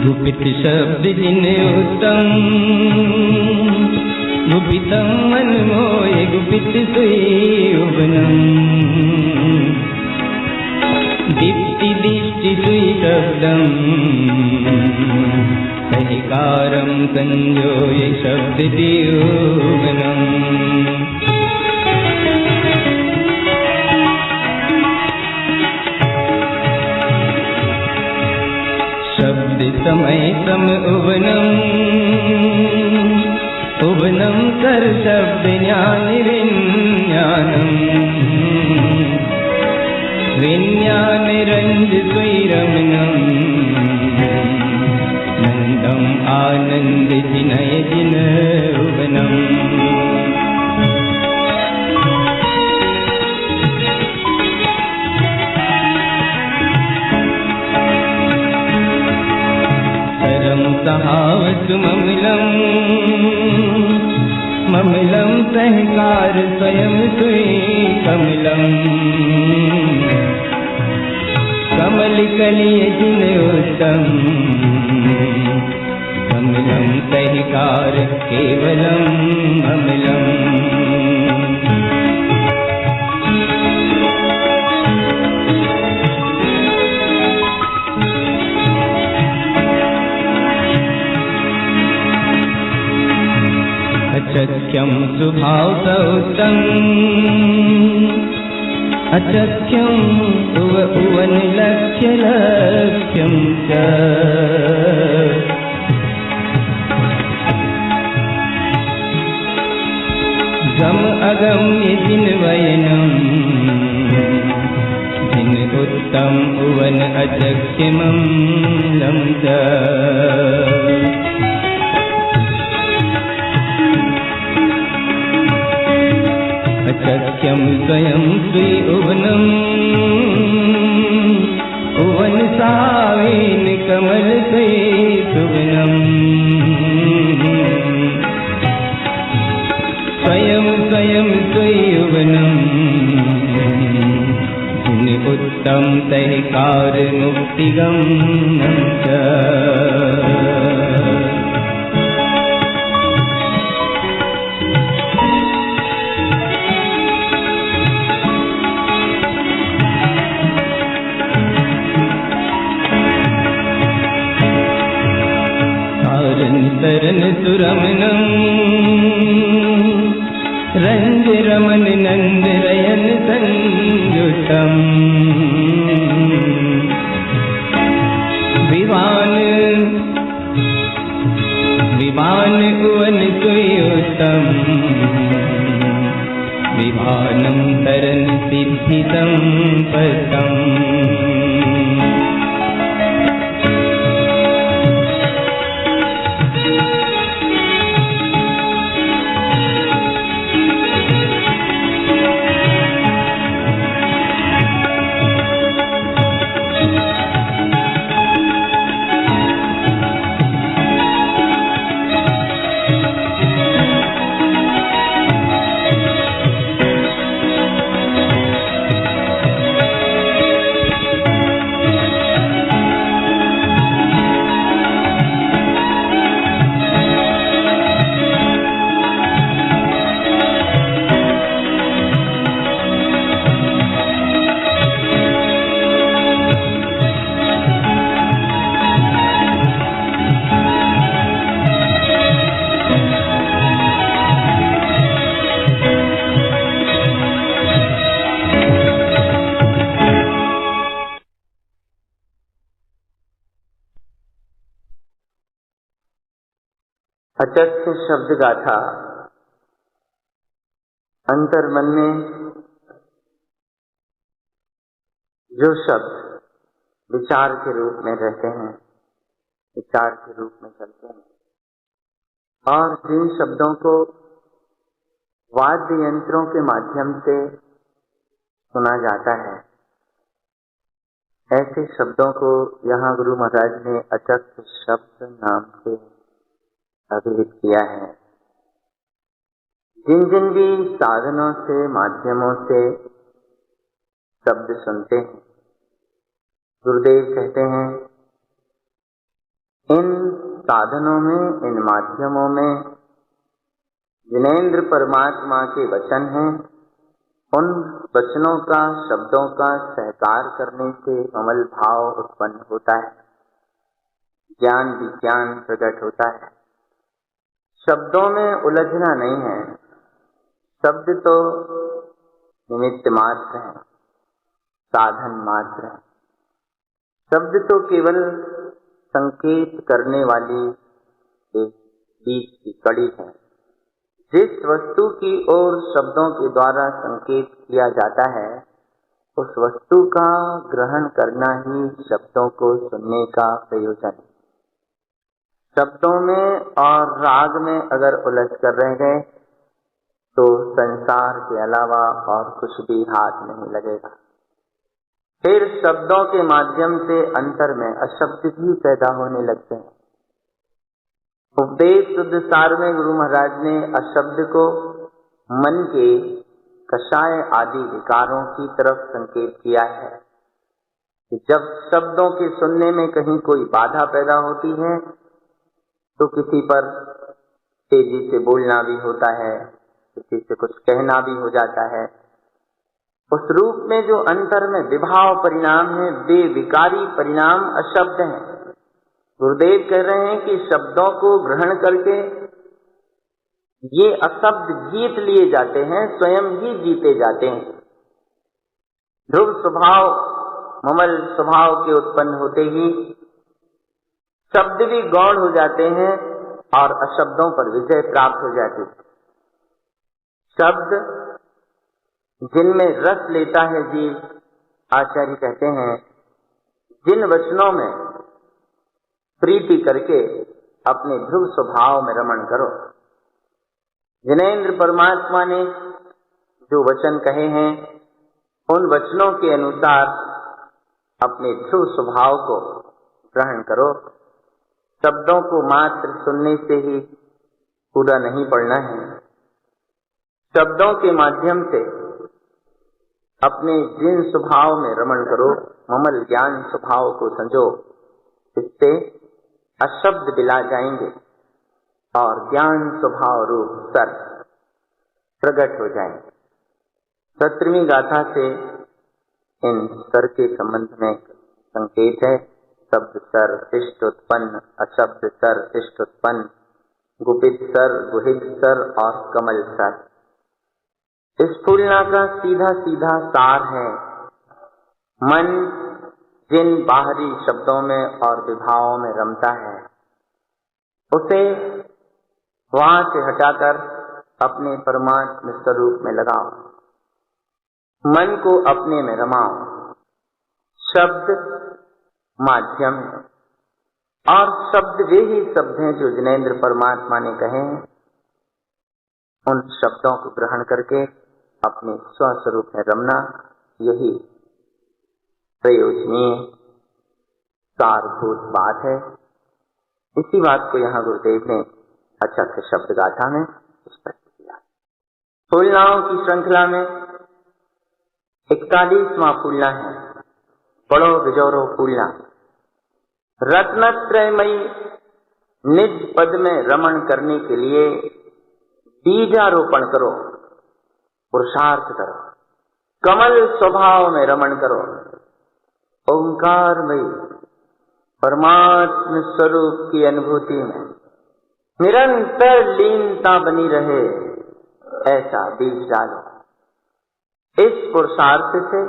गुपित शब्द जिनोत्तम गुपितं मनमोय गुपित सुयौवनम् दीप्ति दिष्टि सुशब्दम् सहकारं संयोय शब्द यौवनम् शब्द समय सम उवनम् उभनं कर शब्द ज्ञान विज्ञानम विज्ञान रंज स्वैरमणम नंदम आनंद जिनय जिन उभनम सहावत ममलम ममलम सहकार स्वयं सुई कमलम कमल कलिय जिन उत्तम कमलम सहकार केवलम ममलम अचख्यं सुभावतौतं अचख्यं उवन लक्ष्य लक्ष्यं च गम अगम्य जिनवयनं जिन उत्तम उवन अचख्यमं च अचख्यं स्वयं श्री उवनम उवन सावेन कमल से सुवनम स्वयं स्वयं श्री उवनम जिन उत्तम सहकार मुक्तिगम्यं च शरण सुरमनम रंज रमन नंद रयन संयुतम विवान विवान उवन सुयुतम विवानम तरन सिद्धितम पदम अचख्य शब्द गाथा अंतर मन में जो शब्द विचार के रूप में रहते हैं, विचार के रूप में चलते हैं और जिन शब्दों को वाद्य यंत्रों के माध्यम से सुना जाता है, ऐसे शब्दों को यहाँ गुरु महाराज ने अचख्य शब्द नाम से अभिहित किया है। जिन जिन भी साधनों से, माध्यमों से शब्द सुनते हैं, गुरुदेव कहते हैं इन साधनों में, इन माध्यमों में जिनेंद्र परमात्मा के वचन हैं, उन वचनों का, शब्दों का सहकार करने से अमल भाव उत्पन्न होता है, ज्ञान विज्ञान प्रकट होता है। शब्दों में उलझना नहीं है। शब्द तो निमित्त मात्र है, साधन मात्र है। शब्द तो केवल संकेत करने वाली एक बीच की कड़ी है, जिस वस्तु की ओर शब्दों के द्वारा संकेत किया जाता है, उस वस्तु का ग्रहण करना ही शब्दों को सुनने का प्रयोजन है। शब्दों में और राग में अगर उलझ कर रह गए तो संसार के अलावा और कुछ भी हाथ नहीं लगेगा। फिर शब्दों के माध्यम से अंतर में अशब्द भी पैदा होने लगते हैं। उपदेश शुद्ध सार में गुरु महाराज ने अशब्द को मन के कषाय आदि विकारों की तरफ संकेत किया है कि जब शब्दों के सुनने में कहीं कोई बाधा पैदा होती है तो किसी पर तेजी से बोलना भी होता है, किसी से कुछ कहना भी हो जाता है। उस रूप में जो अंतर में विभाव परिणाम है, वे विकारी परिणाम अशब्द हैं। गुरुदेव कह रहे हैं कि शब्दों को ग्रहण करके ये अशब्द जीत लिए जाते हैं, स्वयं ही जीते जाते हैं। ध्रुव स्वभाव, ममल स्वभाव के उत्पन्न होते ही शब्द भी गौण हो जाते हैं और अशब्दों पर विजय प्राप्त हो जाती है। शब्द जिनमें रस लेता है जीव, आचार्य कहते हैं, जिन वचनों में प्रीति करके अपने ध्रुव स्वभाव में रमण करो। जिनेंद्र परमात्मा ने जो वचन कहे हैं, उन वचनों के अनुसार अपने ध्रुव स्वभाव को ग्रहण करो। शब्दों को मात्र सुनने से ही पूरा नहीं पढ़ना है। शब्दों के माध्यम से अपने जिन स्वभाव में रमण करो, ममल ज्ञान स्वभाव को संजो। इससे अशब्द बिला जाएंगे और ज्ञान स्वभाव रूप सर प्रकट हो जाएंगे। 17वीं गाथा से इन सर के संबंध में संकेत है। शब्द सर इष्ट उत्पन्न, अशब्द सर इष्ट उत्पन्न, गुपित सर, गुहित सर और कमल सर। इस फूलना का सीधा सीधा सार है, मन जिन बाहरी शब्दों में और विभावों में रमता है, उसे वहां से हटाकर अपने परमात्म स्वरूप में लगाओ। मन को अपने में रमाओ। शब्द माध्यम है और शब्द वे ही शब्द हैं जो जिनेंद्र परमात्मा ने कहे हैं। उन शब्दों को ग्रहण करके अपने स्वस्वरूप में रमना, यही प्रयोजनीय सारभूत बात है। इसी बात को यहाँ गुरुदेव ने अचक्र शब्द गाथा में स्पष्ट किया। फूलनाओं की श्रृंखला में 41वां फूलना है, बड़ो बिजोरो फूलना। रत्नत्रयमयी निज पद में रमण करने के लिए बीजारोपण करो, पुरुषार्थ करो, कमल स्वभाव में रमण करो। ओंकारमयी परमात्म स्वरूप की अनुभूति में निरंतर लीनता बनी रहे, ऐसा बीज डालो। इस पुरुषार्थ से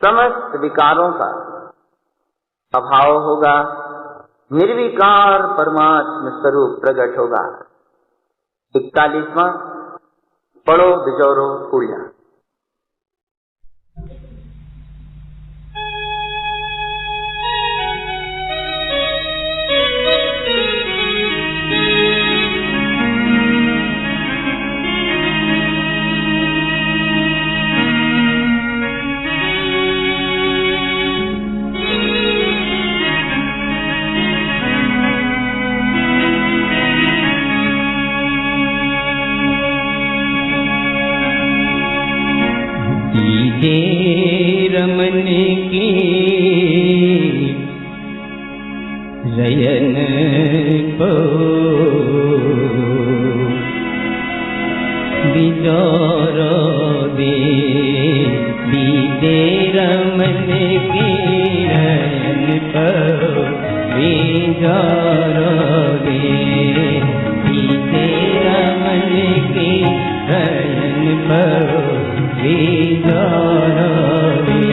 समस्त विकारों का अभाव होगा, निर्विकार परमात्म स्वरूप प्रकट होगा। 41वां पढ़ो बिजोरो फूलना। रमन की रयन को बिजोरो दे, दीदे रमन की रयन को बिजोरो दे, दीदे रमन की रयन को बिजोरो दे।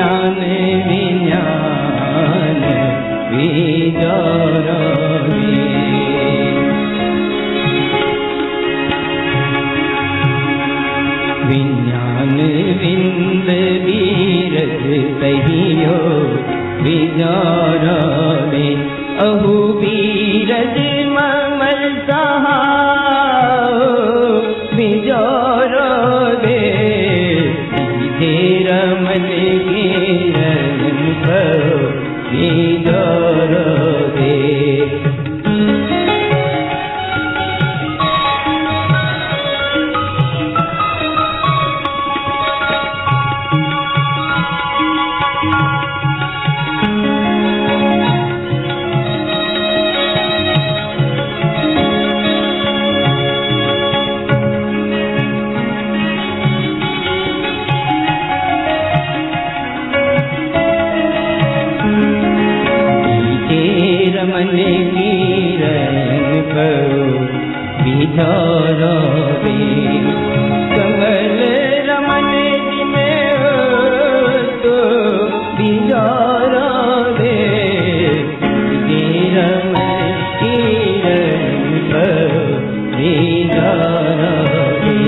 ज्ञान विज्ञान विचार विज्ञान विंद बीरज सहियो विचार अहु बीरज ममल सहा विचार दे रमन गिरन करो विचार दे रमन गिरन करो विचार दे कमल रमन जिमे तो विचार दे रमन गिरन करो विचार दे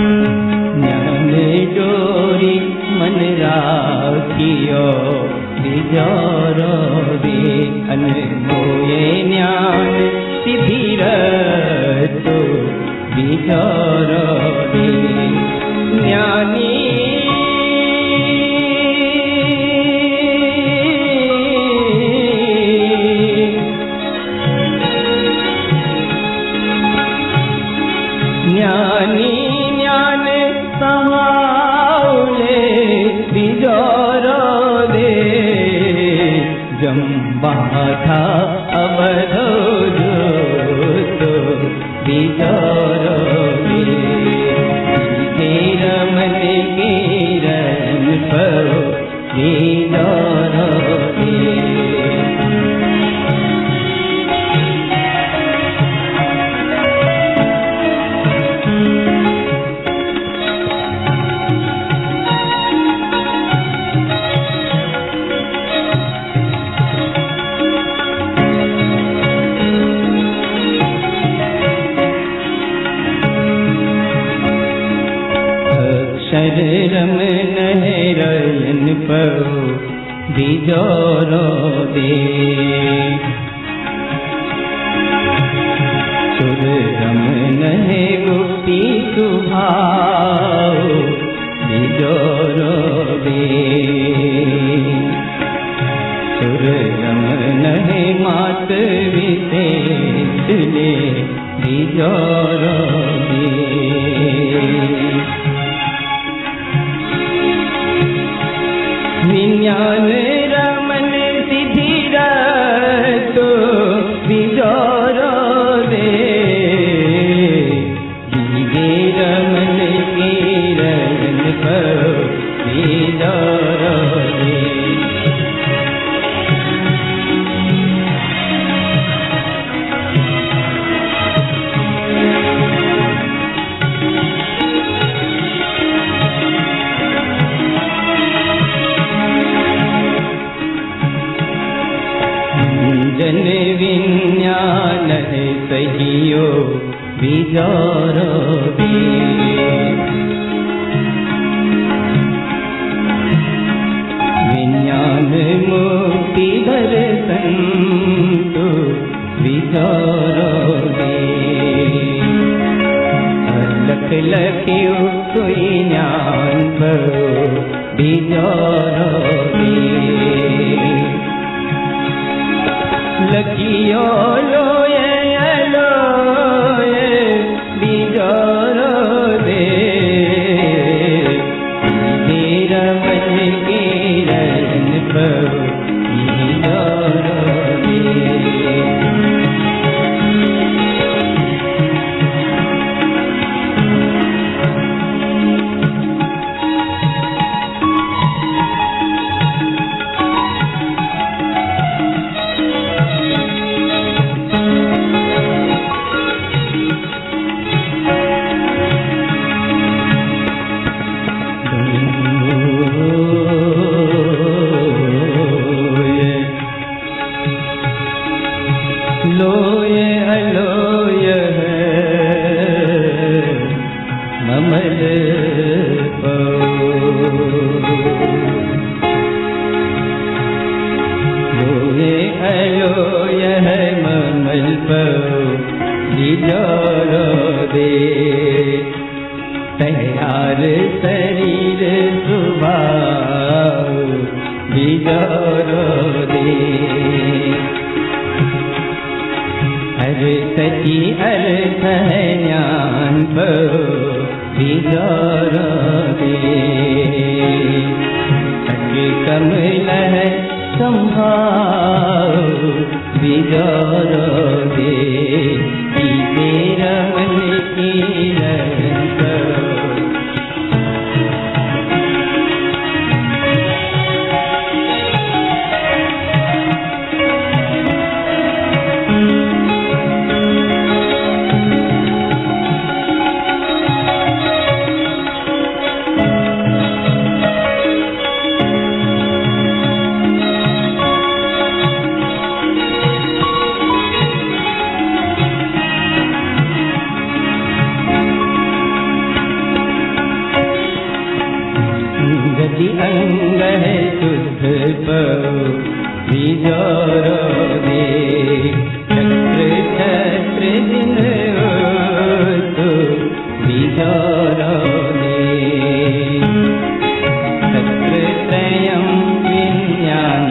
ज्ञान जोरी मन राखियो विचार दे अनमोये ज्ञान सिद्धिर तो विचार दे ज्ञानी ज्ञानी ज्ञान समाले विचार दे जम्बा था अवध जो विचार दे रमन गिरन करो विचार दे रमन रयन परो विचार दे सुर रमन है गोपी सुभाव विचार दे सुर रमन है मात विशेष ले विचार दे विज्ञान रमन सिद्धिर तो विचार दे रमन गिरन करो विचार दे जन विज्ञान सहियो विचार दे विज्ञान मुक्ति दर्शन तो विचार दे लख लख्यो कोई ज्ञान करो विचार दे लखियो लोए लोए विचार दे रमन गिरन करो विचार दे बिजोरो दे तैयार शरीर सुभाव बिजोरो दे अर्थ की अर्थ है ज्ञान बिजोरो दे कमल है संभाव बिजोरो दे तेरा मन की अंग है शुद्ध बिजोरो दे चक्र छत्र दिन तो बिजोरो दे चक्र त्रयं विज्ञान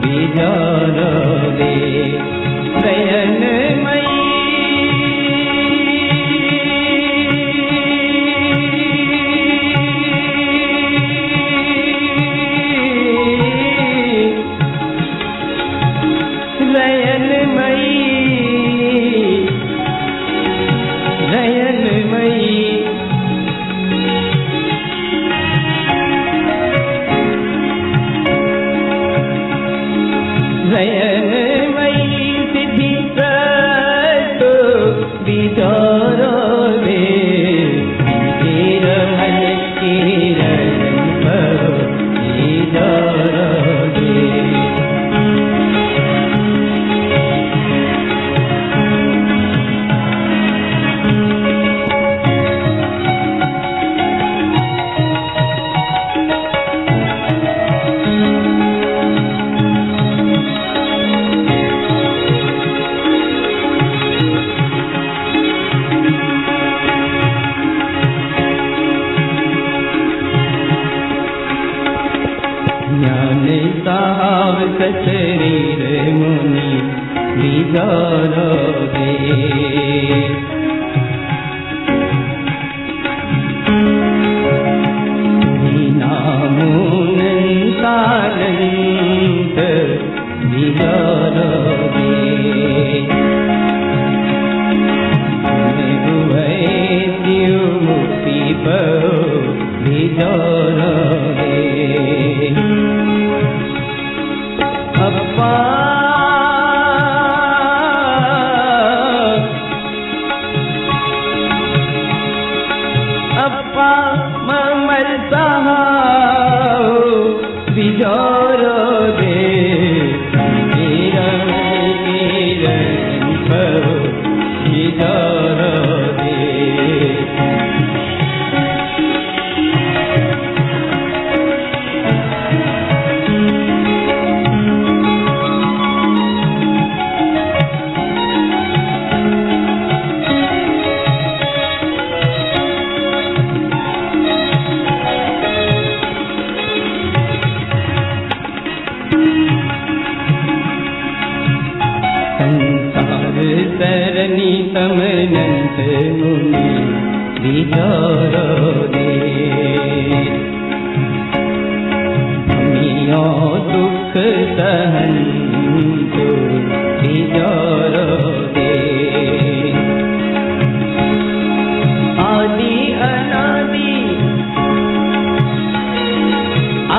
बिजोरो दे शयनमयी बिजोरो दे तेरा मन की बिजोरो दे ज्ञान साहब शरीर मुनि बिजोरो दे नामुनंत बिजोरो दे दिव मुक्ति बिजोरो दे अप्पा अप्पा ममता बिजोरो दे तेरा बिजोरो दे सरनी समनंत मुनि बिजोरो दे मियो दुख सहन तो बिजोरो दे आदि अनादि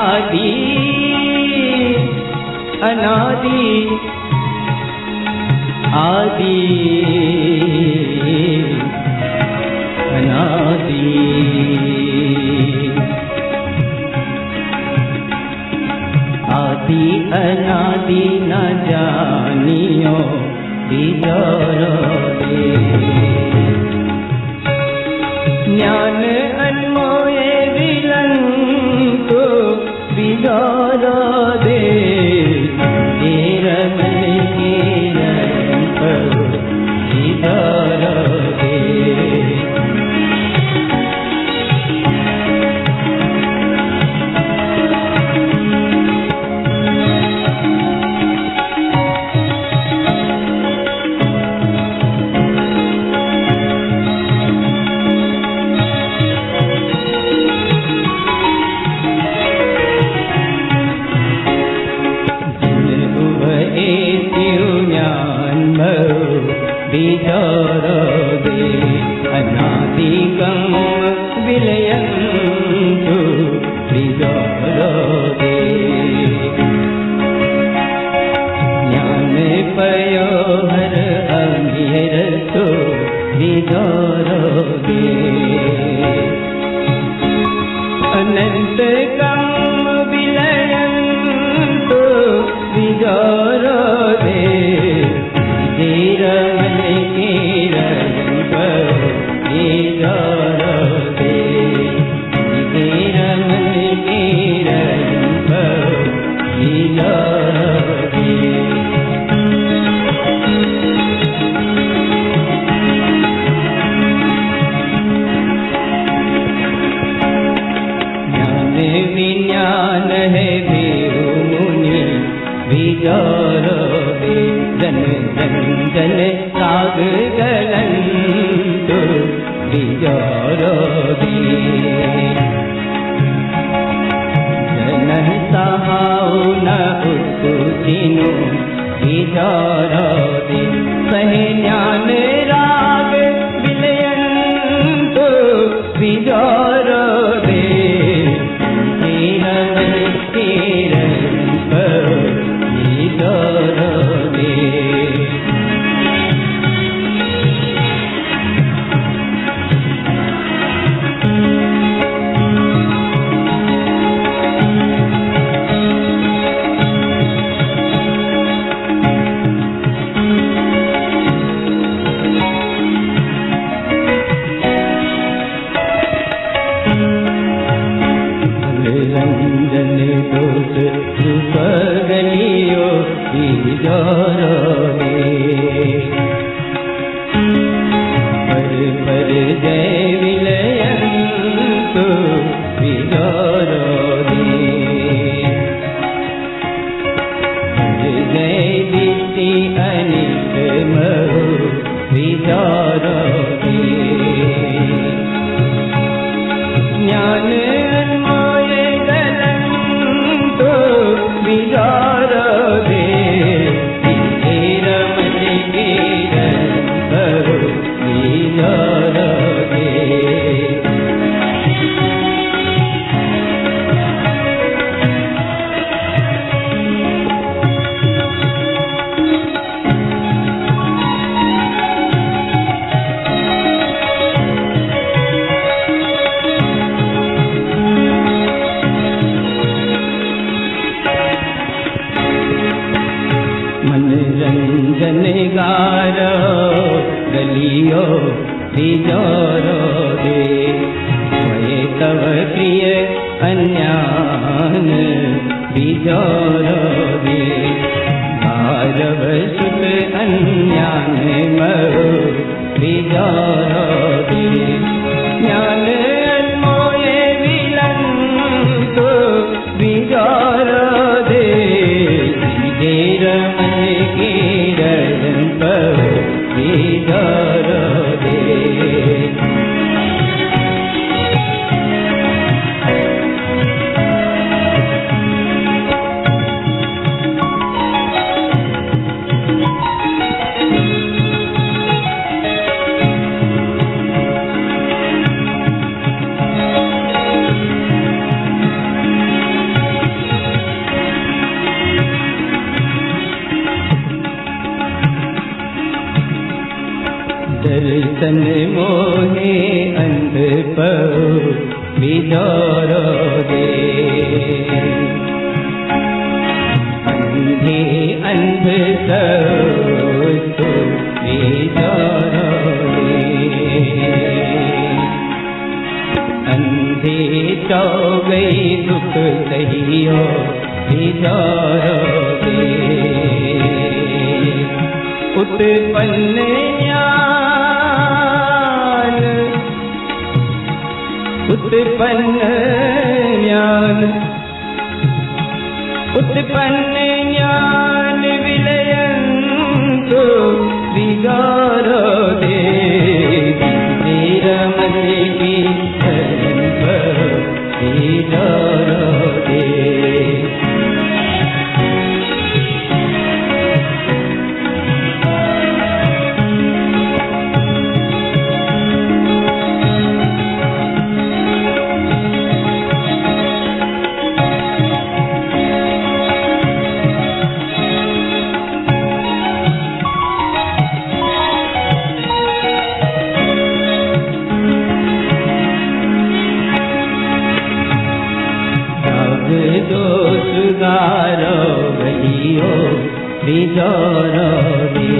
आदि अनादि आदि अनादि आदि अनादि न जानियो बिजोरो दे ज्ञान अनमोए विलंको बिजोरो दे तेरा मन की बिदारो दे। बिदारो दे अनादि गम विलयन्तु बिदारो दे। ज्ञान पयो हर अमीरतो बिदारो दे। अनंत गम विलयन्तु बिदारो दे। रमन के रंग बिदारो दे। रमन के रंग बिदारो दे। ज्ञान विज्ञान है भेरु मुनि बिदारो दे। जन जन जन साग गलंतु बिदारो दे। जन सहाउ न उत्तुचिनु बिदारो दे। सहे ज्ञान राग विलयन्तु बिदारो दे। रमन के रंग बिदारो दे। रंजन दोष सुपगलियो बिदारो दे। पर जय विलयन्तु बिदारो दे। जय दिति अनित महु बिदारो दे। ज्ञान बिदारो दे। रमन के रंग बिदारो दे। मनरंजन गारो गलियो बिदारो दे। वये तव प्रिय अन्यान बिदारो दे। भारव सुत अन्यान महो बिदारो दे। ज्ञान मोये विलंतु बिदारो दे। रमन के रंग बिदारो दे। दर्शन मोहे अंध पहो बिदारो दे। अंधे अंध सो बिदारो दे। अंधे तो गई दुख सहियो बिदारो दे। उत्पन्न उत्पन्न ज्ञान विलयन्तु विगारो दे रमन की विगारो दे। गारो गलियो बिजारो दे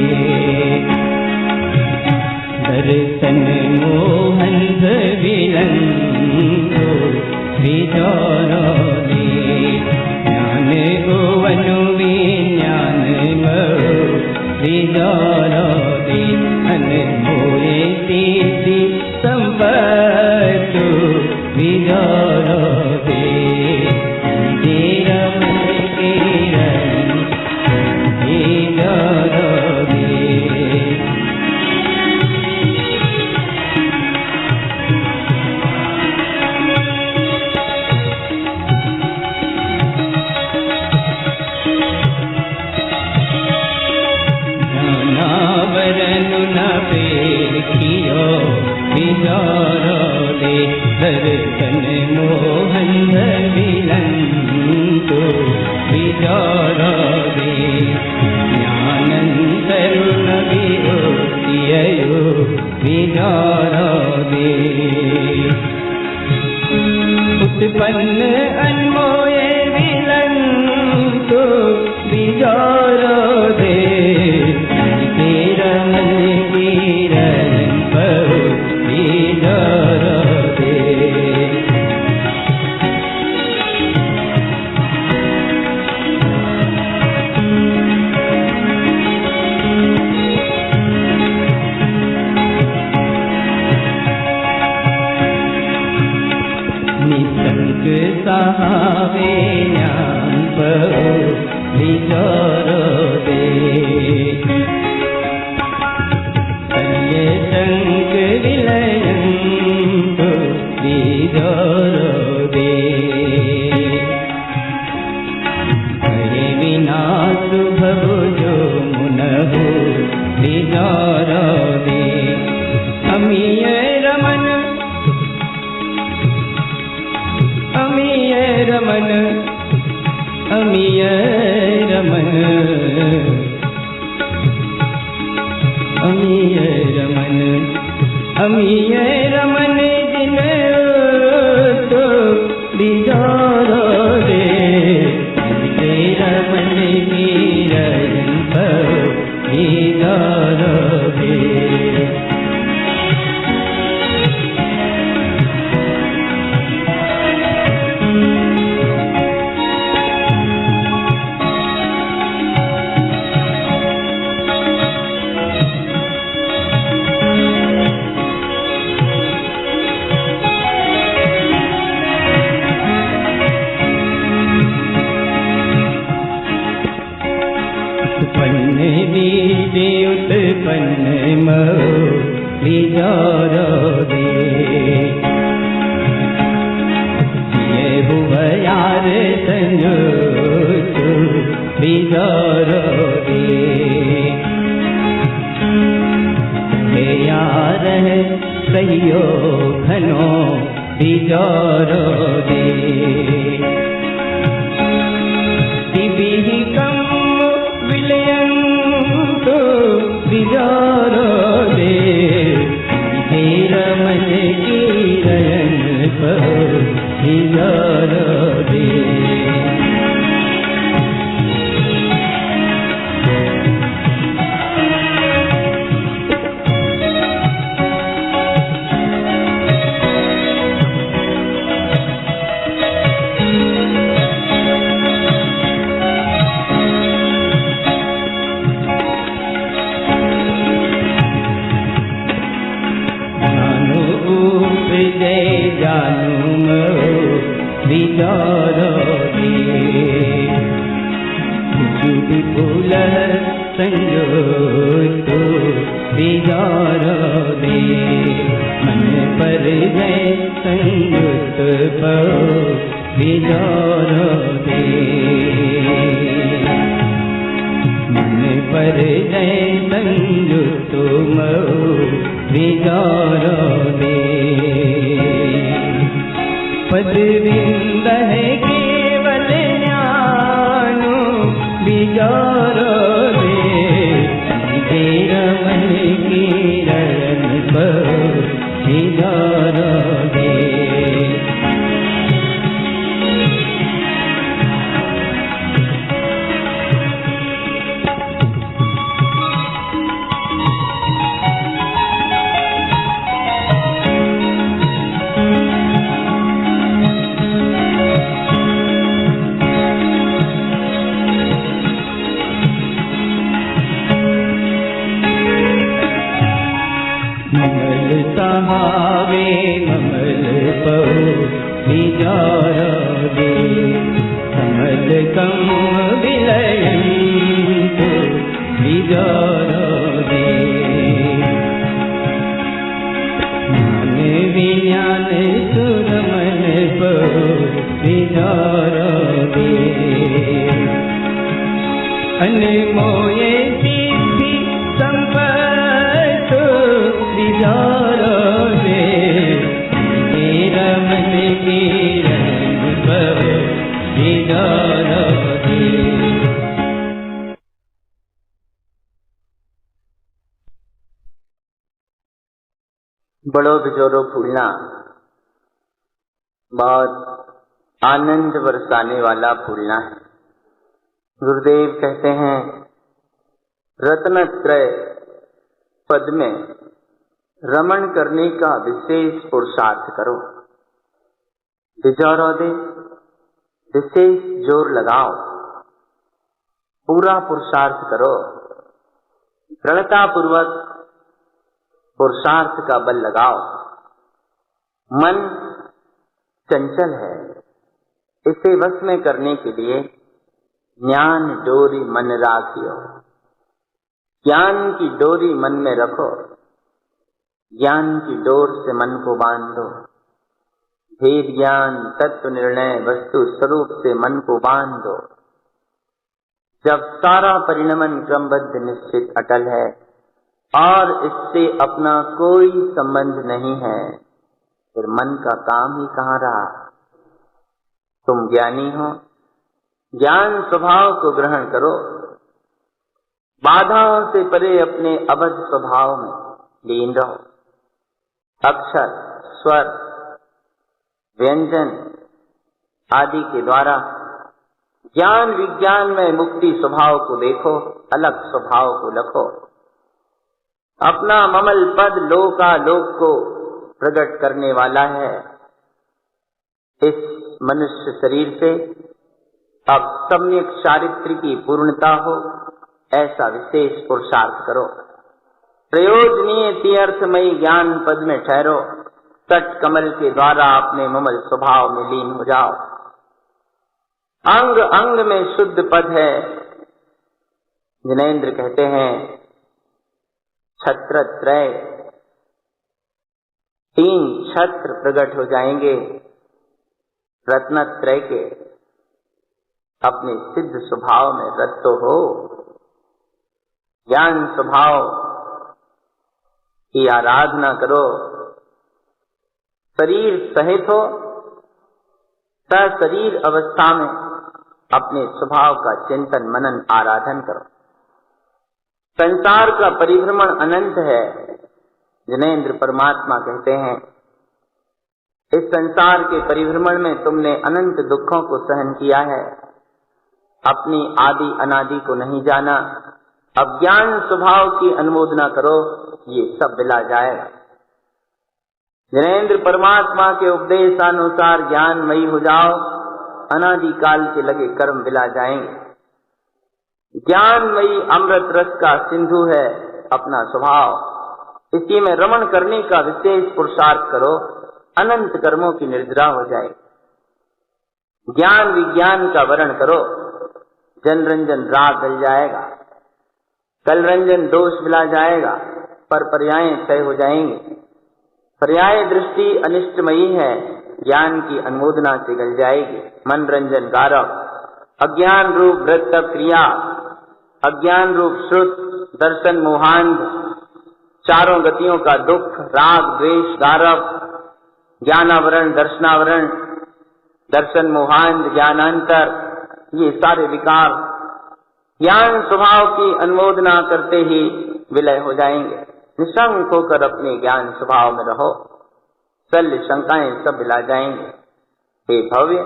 दर्शन मोहन विलंदो बिजारो दे ज्ञान गोवनु विज्ञान बिजारो दे अन मोए तीसी संपत्तु बिजारो दे दर्शन मोहन विलंदो विचारो दे ज्ञानंतरुण विरोधियो विचारो दे उत्पन्न अन्मोये विलंदो विचारो दे तेरा मन कीरन पर विचारो निसंग सहावे ज्ञान परो विचारो दे कल्य संग विलयन्तु विचारो दे हरे विनाश भवो जो मुनहु विचारो दे अमीय रमन अमीय रमन अमीय रमन अमीय रमन अमीय रमन जिन तो बिजारो दे रमन वीरन बिजारो दे उत्पन्न बीज उत्पन्न मो विचारो दे ये भुवयार संजोतु विचारो दे हे यार कहियो घनो विचारो दे दिवी कम विलयन्तु विचारो दे तेरा मन कीरन पर विचारो दे ज्ञानु मो विचार दे जुबी फूल संजोतो विचार दे मन पर जय संयुत पो विचार दे मन पर जय संयुत मो विचार दे पदविंद है केवल ज्ञानु विचार दे तेरा मन की रन पर विचार दे सहावे ममल पो विचार दे समल कम विलयंतु विचार दे ज्ञान विज्ञान सुर मन पो विचार दे अनमोये सिद्धि संपत विचार दे तेरा मन की रंग पर विचार दे बड़ो बिजोरो फूलना बहुत आनंद बरसाने वाला फूलना है। गुरुदेव कहते हैं रत्नत्रय पद में रमण करने का विशेष पुरुषार्थ करो। बिजोरो दे विशेष जोर लगाओ, पूरा पुरुषार्थ करो, दृढ़ता पूर्वक पुरुषार्थ का बल लगाओ। मन चंचल है, इसे वश में करने के लिए ज्ञान डोरी मन राखियो। ज्ञान की डोरी मन में रखो, ज्ञान की डोर से मन को बांधो। भेद ज्ञान तत्व निर्णय वस्तु स्वरूप से मन को बांधो। जब सारा परिणमन क्रमबद्ध निश्चित अटल है और इससे अपना कोई संबंध नहीं है, फिर मन का काम ही कहाँ रहा। तुम ज्ञानी हो, ज्ञान स्वभाव को ग्रहण करो, बाधाओं से परे अपने अबध स्वभाव में लीन रहो। अक्षर, स्वर, व्यंजन आदि के द्वारा ज्ञान विज्ञान में मुक्ति स्वभाव को देखो, अलग स्वभाव को लखो। अपना ममल पद लोकालोक को प्रकट करने वाला है। इस मनुष्य शरीर से अब सम्यक चारित्र की पूर्णता हो, ऐसा विशेष पुरुषार्थ करो। प्रयोजनीय तीर्थमयी ज्ञान पद में ठहरो, तट कमल के द्वारा अपने ममल स्वभाव में लीन हो जाओ। अंग अंग में शुद्ध पद है। जिनेंद्र कहते हैं छत्रत्रय, 3 छत्र प्रकट हो जाएंगे रत्नत्रय के। अपने सिद्ध स्वभाव में रत तो हो, ज्ञान स्वभाव की आराधना करो। शरीर सहित हो, सशरीर अवस्था में अपने स्वभाव का चिंतन मनन आराधन करो। संसार का परिभ्रमण अनंत है। जिनेंद्र परमात्मा कहते हैं इस संसार के परिभ्रमण में तुमने अनंत दुखों को सहन किया है, अपनी आदि अनादि को नहीं जाना। अब ज्ञान स्वभाव की अनुमोदना करो, ये सब बिला जाएगा। जिनेंद्र परमात्मा के उपदेशानुसार ज्ञानमयी हो जाओ, अनादि काल के लगे कर्म बिला जाएंगे। ज्ञानमयी अमृत रस का सिंधु है अपना स्वभाव, इसी में रमण करने का विशेष पुरुषार्थ करो। अनंत कर्मों की निर्जरा हो जाए। ज्ञान विज्ञान का वर्ण करो, जन रंजन राग गल जाएगा, कल रंजन दोष मिला जाएगा, पर पर्याय तय हो जाएंगे। पर्याय दृष्टि अनिष्टमयी है, ज्ञान की अनुमोदना से गल जाएगी। मन रंजन गारव, अज्ञान रूप व्रत क्रिया, अज्ञान रूप श्रुत दर्शन मोहांध, चारों गतियों का दुख राग द्वेष गारव, ज्ञानावरण दर्शनावरण, दर्शन मोहांध ज्ञानांतर, ये सारे विकार ज्ञान स्वभाव की अनुमोदना करते ही विलय हो जाएंगे। निशंक होकर अपने ज्ञान स्वभाव में रहो, शल्य शंकाएं सब मिला जाएंगे। हे भव्य,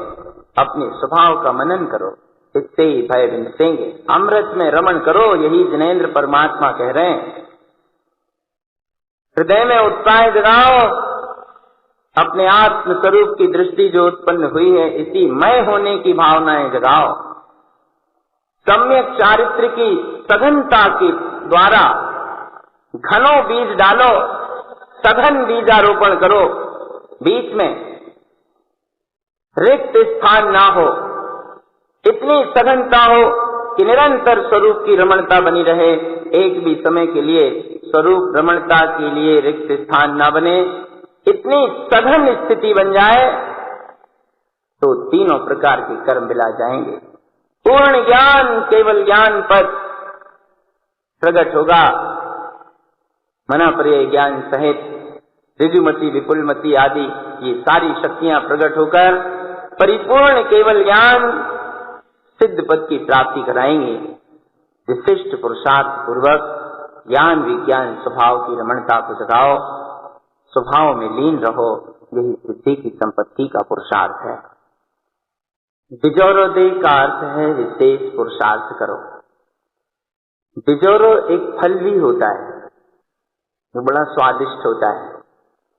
अपने स्वभाव का मनन करो, इससे ही भय विनसेंगे। अमृत में रमण करो, यही जिनेंद्र परमात्मा कह रहे हैं। हृदय में उत्साह जगाओ, अपने आत्म स्वरूप की दृष्टि जो उत्पन्न हुई है, इसी मय होने की भावनाएं जगाओ। सम्यक चारित्र की सघनता के द्वारा घनों बीज डालो, सघन बीजारोपण करो। बीच में रिक्त स्थान ना हो, इतनी सघनता हो कि निरंतर स्वरूप की रमणता बनी रहे। एक भी समय के लिए स्वरूप रमणता के लिए रिक्त स्थान ना बने, इतनी सघन स्थिति बन जाए तो तीनों प्रकार के कर्म मिला जाएंगे। पूर्ण ज्ञान केवल ज्ञान पर प्रकट होगा। मना पर्याय ज्ञान सहित ऋजुमति विपुलमति आदि ये सारी शक्तियां प्रकट होकर परिपूर्ण केवल ज्ञान सिद्ध पद की प्राप्ति कराएंगे। विशिष्ट पुरुषार्थ पूर्वक ज्ञान विज्ञान स्वभाव की रमणता को जगाओ, स्वभाव में लीन रहो, यही सिद्धि की संपत्ति का पुरुषार्थ है। बिजोरोदय का अर्थ है विशेष पुरुषार्थ करो। बिजोरो एक फल भी होता है जो बड़ा स्वादिष्ट होता है,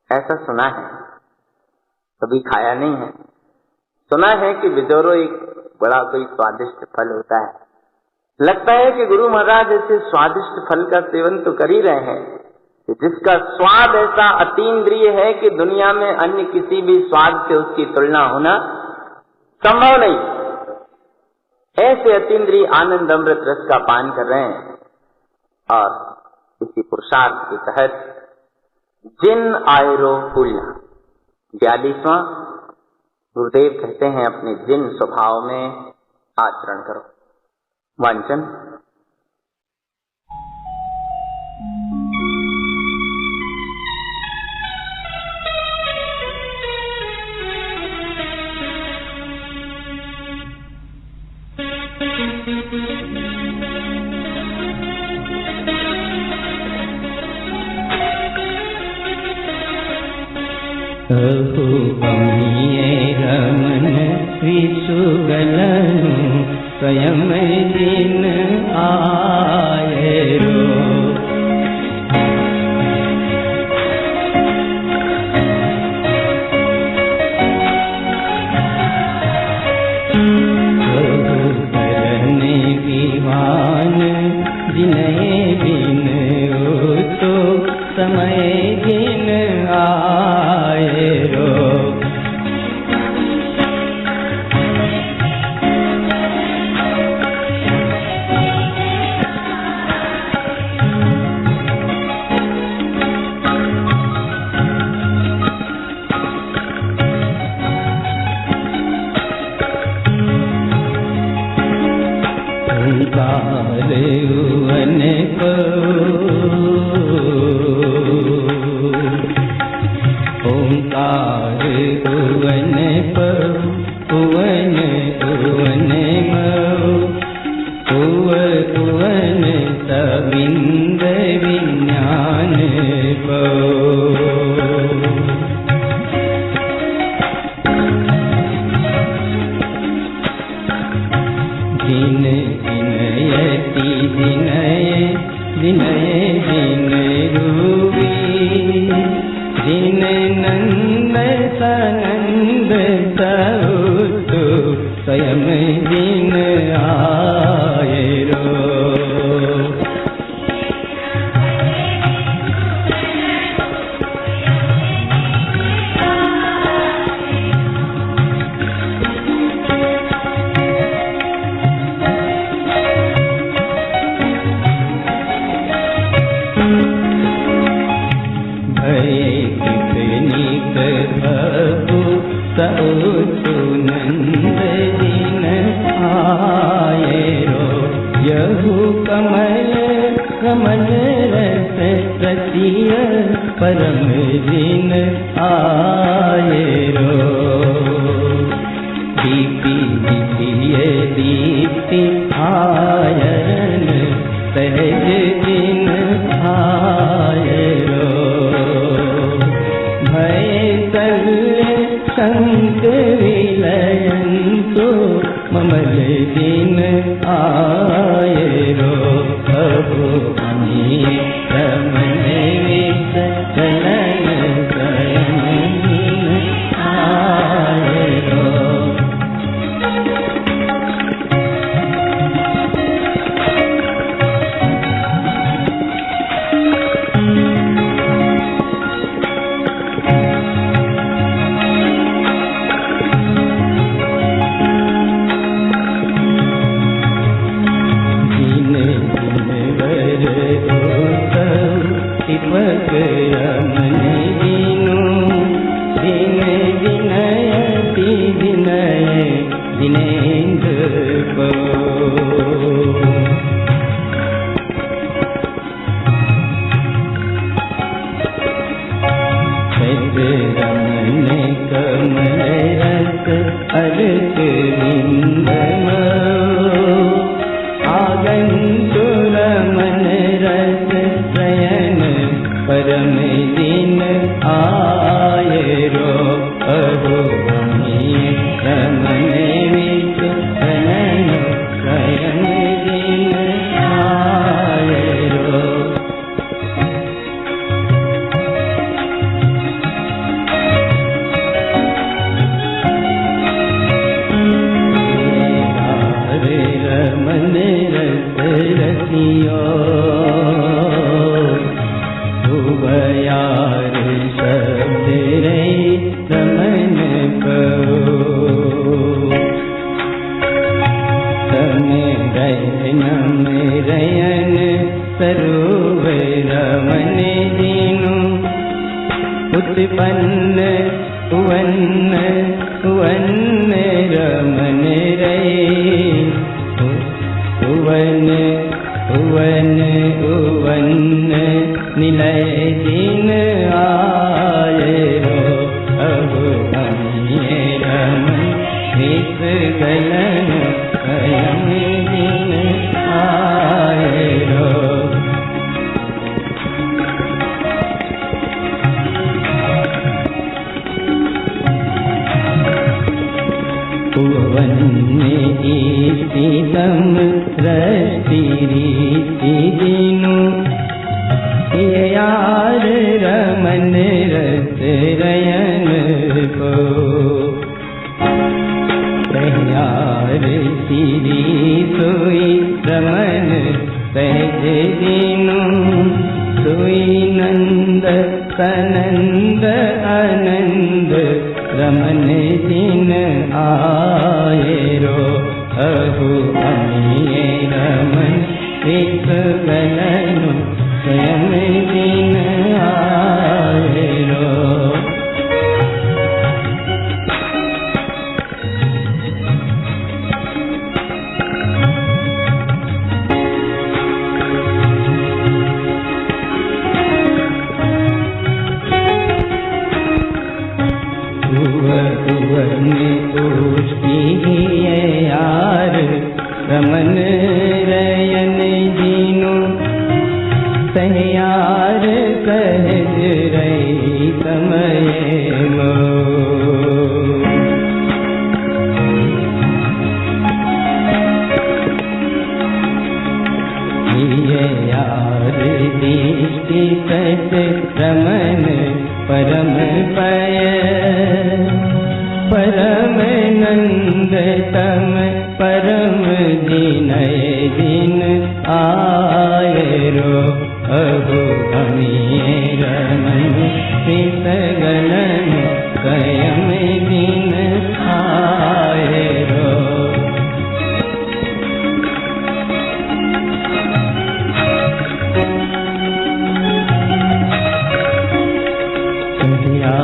ऐसा सुना है, कभी खाया नहीं है। सुना है कि बिजोरो एक बड़ा कोई स्वादिष्ट फल होता है। लगता है कि गुरु महाराज ऐसे स्वादिष्ट फल का सेवन तो कर ही रहे हैं, जिसका स्वाद ऐसा अतीन्द्रिय है कि दुनिया में अन्य किसी भी स्वाद से उसकी तुलना होना संभव नहीं। ऐसे अतीन्द्रिय आनंद अमृत रस का पान कर रहे हैं। और इसी पुरुषार्थ के तहत जिन आयरो फूलना 42वां गुरुदेव कहते हैं अपने जिन स्वभाव में आचरण करो। वांचन रमन विसुगलन स्वयं दिन आए रो। विवान जिनय दिन तो समय दिन आए रो। ओंकार उवन उवन उवन उवन सविंद विज्ञान जिन जिनयति जिनय जिनय जिन रूबी जिन नंद सनंद सउतु स्वयं दिन आए रो। प्रभु सउनंद दिन आए रो यहु कमल कमल रस रसिय परम दिन आए रो दीप्ति दीप्तिय दीप्ति आयरन सहज दिन आए रो भय शल्य संक विलयंतु ममल दिन आए रो प्रभु अमी रमन विष चलन शयन आए रो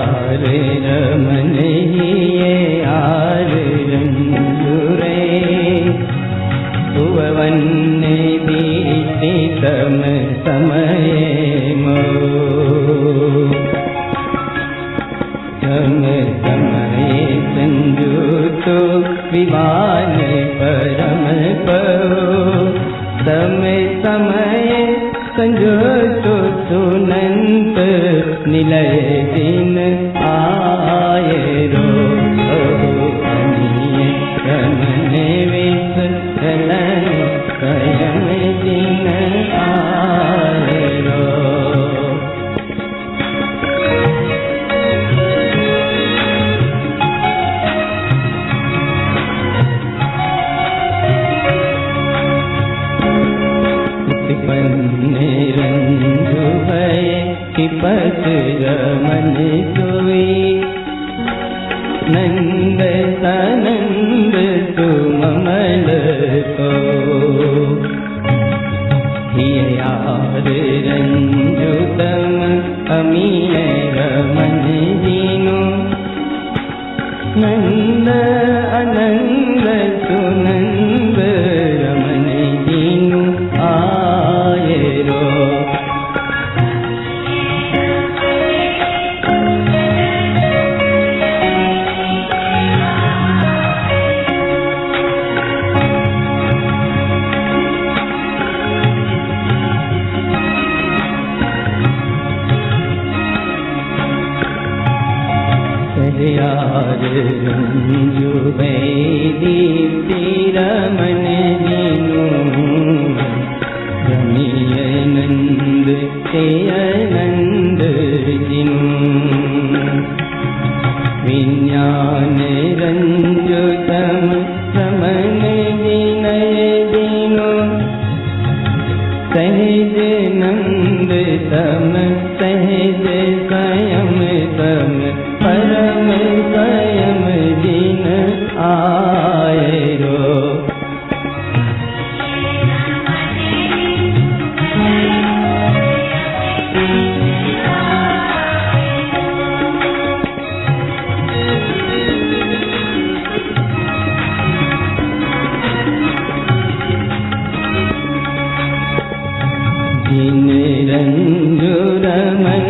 यार रमन हिये यार रंजुरे उपवन बीती सम समय मो सम समय संजुतो विमान परम परो समय समय संजुतो सुनंत निलय दिन आये रो अनिय रमन विस चलन स्वयं दिन आये रो रंजु भय किपत रमन सोई नंद सनंद सुमल को हिय यार रंजु तम अमीय रमन दीनो नंद अनंद सुनंद रमन दीनु आये रो यार रंजु दीप्ति रमन दीनु रमीय नंद ते आनंद जिनु विज्ञान रंजु तम रमन विनय दीनु सहज नंद तम सहज स्वयं तम परम स्वयं दिन आये रो दिन रंजु रमन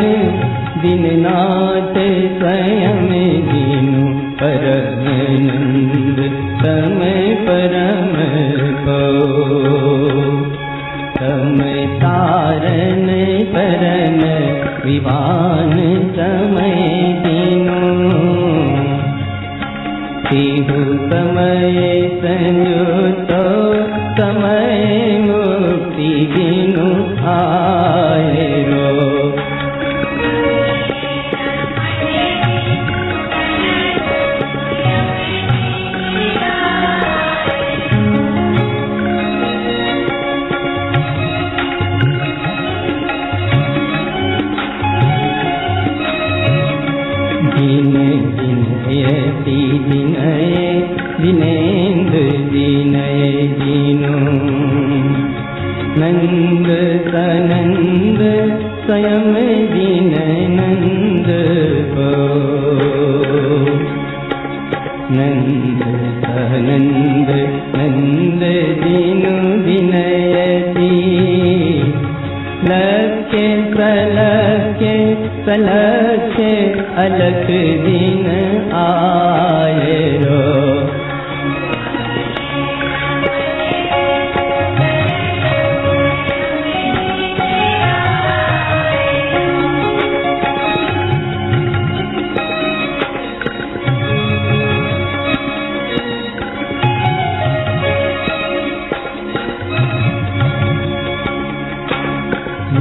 दीननाथ स्वयं दीनु परम नंद समय परम को समय तारण परम विवान समय दीनु तिहु समय संयुतो समय मुक्ति दीनु आये रो दिनयति दिनय दिनेन्द्र दिनय दीनु नंद सनंद स्वयं दीन नंद को नंद सनंद नंद दीनु दिनयति लक्ष्य प्रलक्ष्य सलक्ष्य अलख दिन आये रो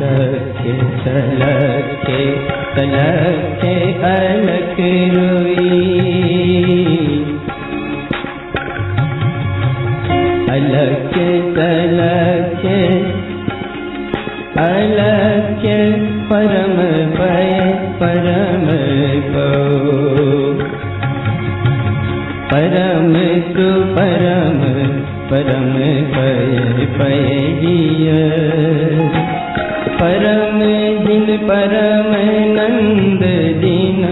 लक्ष्य सलक्ष्य सलक्ष्य अलख रोई अलक्ष्य सलक्ष्य अलक्ष्य परम पय परम पो परम सु परम परम पय पय जिय परम दिन परम नंद दिन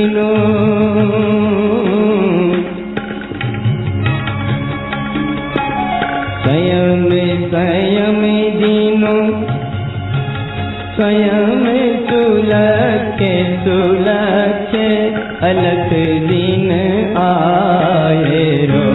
दीनो स्वयं स्वयं दीनो स्वयं सुलखे सुलखे अलख दिन आए रो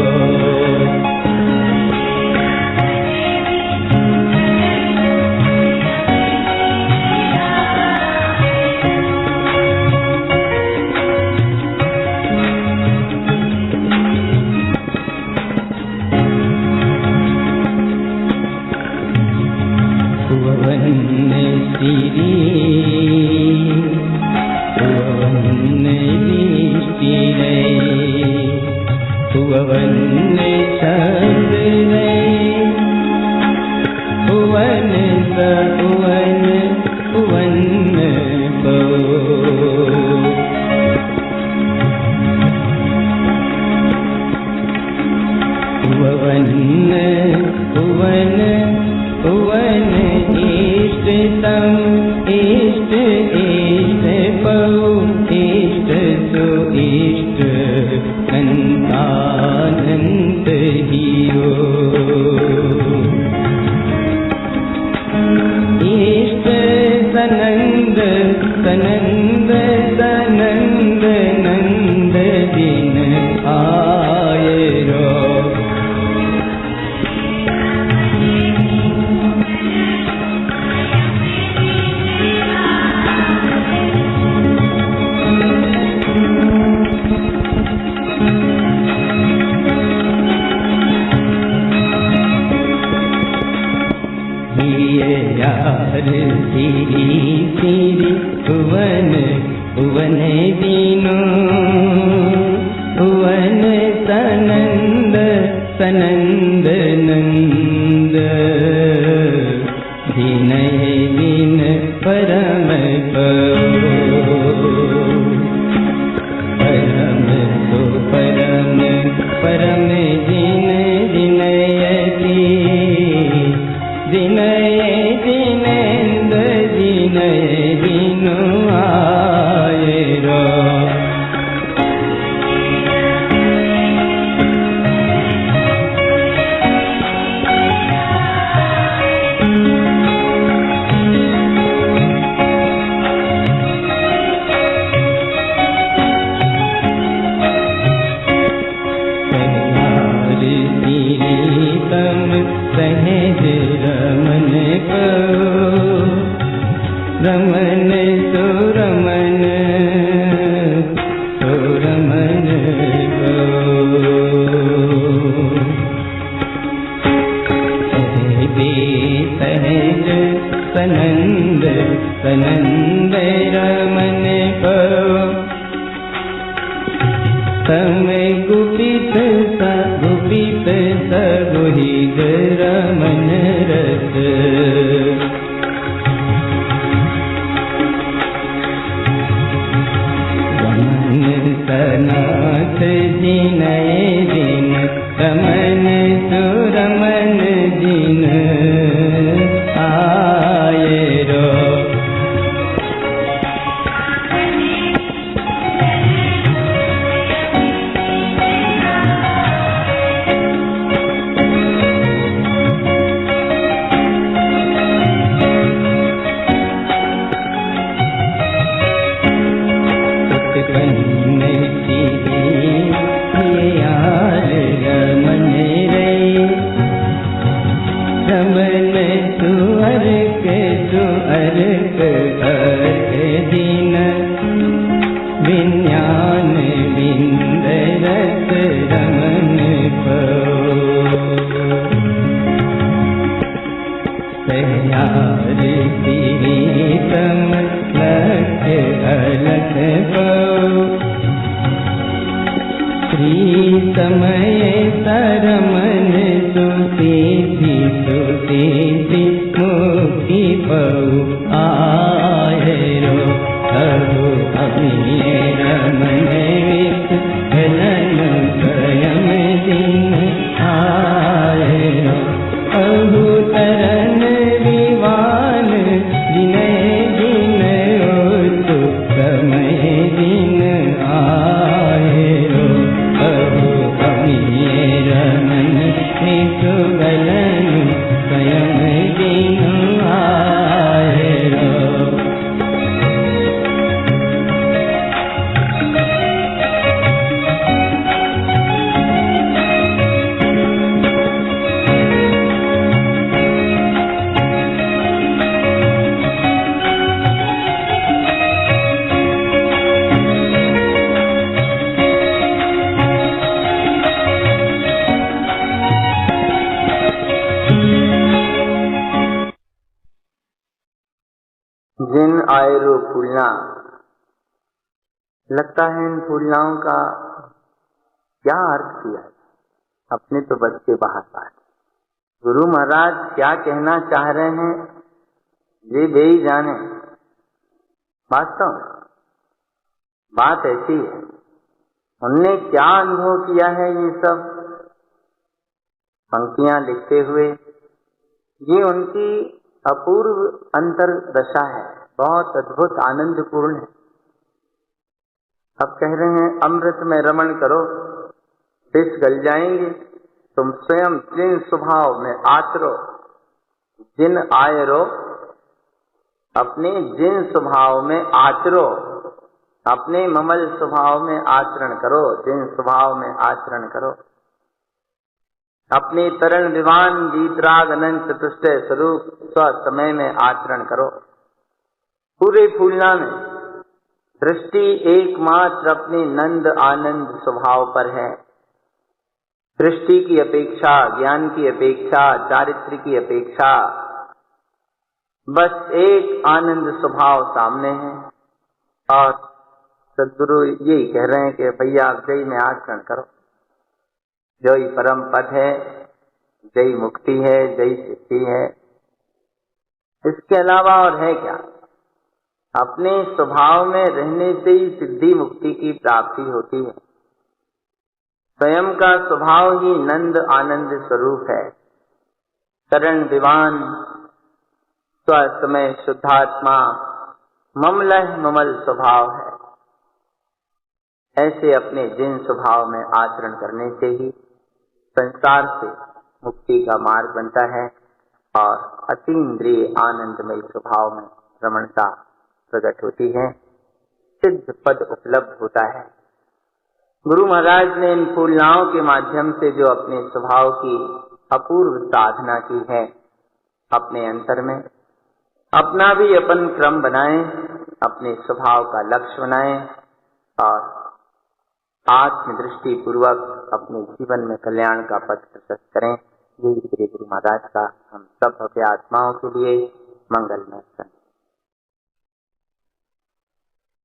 आयरो फूलना। लगता है इन फूलनाओं का क्या अर्थ किया, अपने तो बच के बाहर बात। गुरु महाराज क्या कहना चाह रहे हैं ये वे ही जाने। वास्तव बात ऐसी है, उनने क्या अनुभव किया है ये सब पंक्तियां लिखते हुए, ये उनकी अपूर्व अंतर दशा है, बहुत अद्भुत आनंदपूर्ण है। अब कह रहे हैं अमृत में रमण करो, विष गल जाएंगे, तुम स्वयं जिन स्वभाव में आचरो, जिन आयरो, अपने जिन स्वभाव में आचरो, अपने ममल स्वभाव में आचरण करो, जिन स्वभाव में आचरण करो, अपने तरण विवान वीतराग अनंत चतुष्टय स्वरूप स्व समय में आचरण करो। पूरे फूलना में दृष्टि एकमात्र अपने नंद आनंद स्वभाव पर है। दृष्टि की अपेक्षा, ज्ञान की अपेक्षा, चारित्र की अपेक्षा बस एक आनंद स्वभाव सामने है। और सद्गुरु यही कह रहे हैं कि भैया आप जय में आचरण करो, जो ही परम पद है, जय मुक्ति है, जय सिद्धि है, इसके अलावा और है क्या। अपने स्वभाव में रहने से ही सिद्धि मुक्ति की प्राप्ति होती है। स्वयं का स्वभाव ही नंद आनंद स्वरूप है। शरण विवान स्वसमय शुद्धात्मा ममलह ममल स्वभाव है। ऐसे अपने जिन स्वभाव में आचरण करने से ही संसार से मुक्ति का मार्ग बनता है और अतीन्द्रिय आनंदमय स्वभाव में रमणता प्रकट होती है, सिद्ध पद उपलब्ध होता है। गुरु महाराज ने इन फूलनाओं के माध्यम से जो अपने स्वभाव की अपूर्व साधना की है, अपने अंतर में अपना भी अपन क्रम बनाएं, अपने स्वभाव का लक्ष्य बनाएं और आत्मदृष्टि पूर्वक अपने जीवन में कल्याण का पथ प्रशस्त करें। यही श्री गुरु महाराज का हम सब भव्य आत्माओं के लिए मंगलमय संदेश।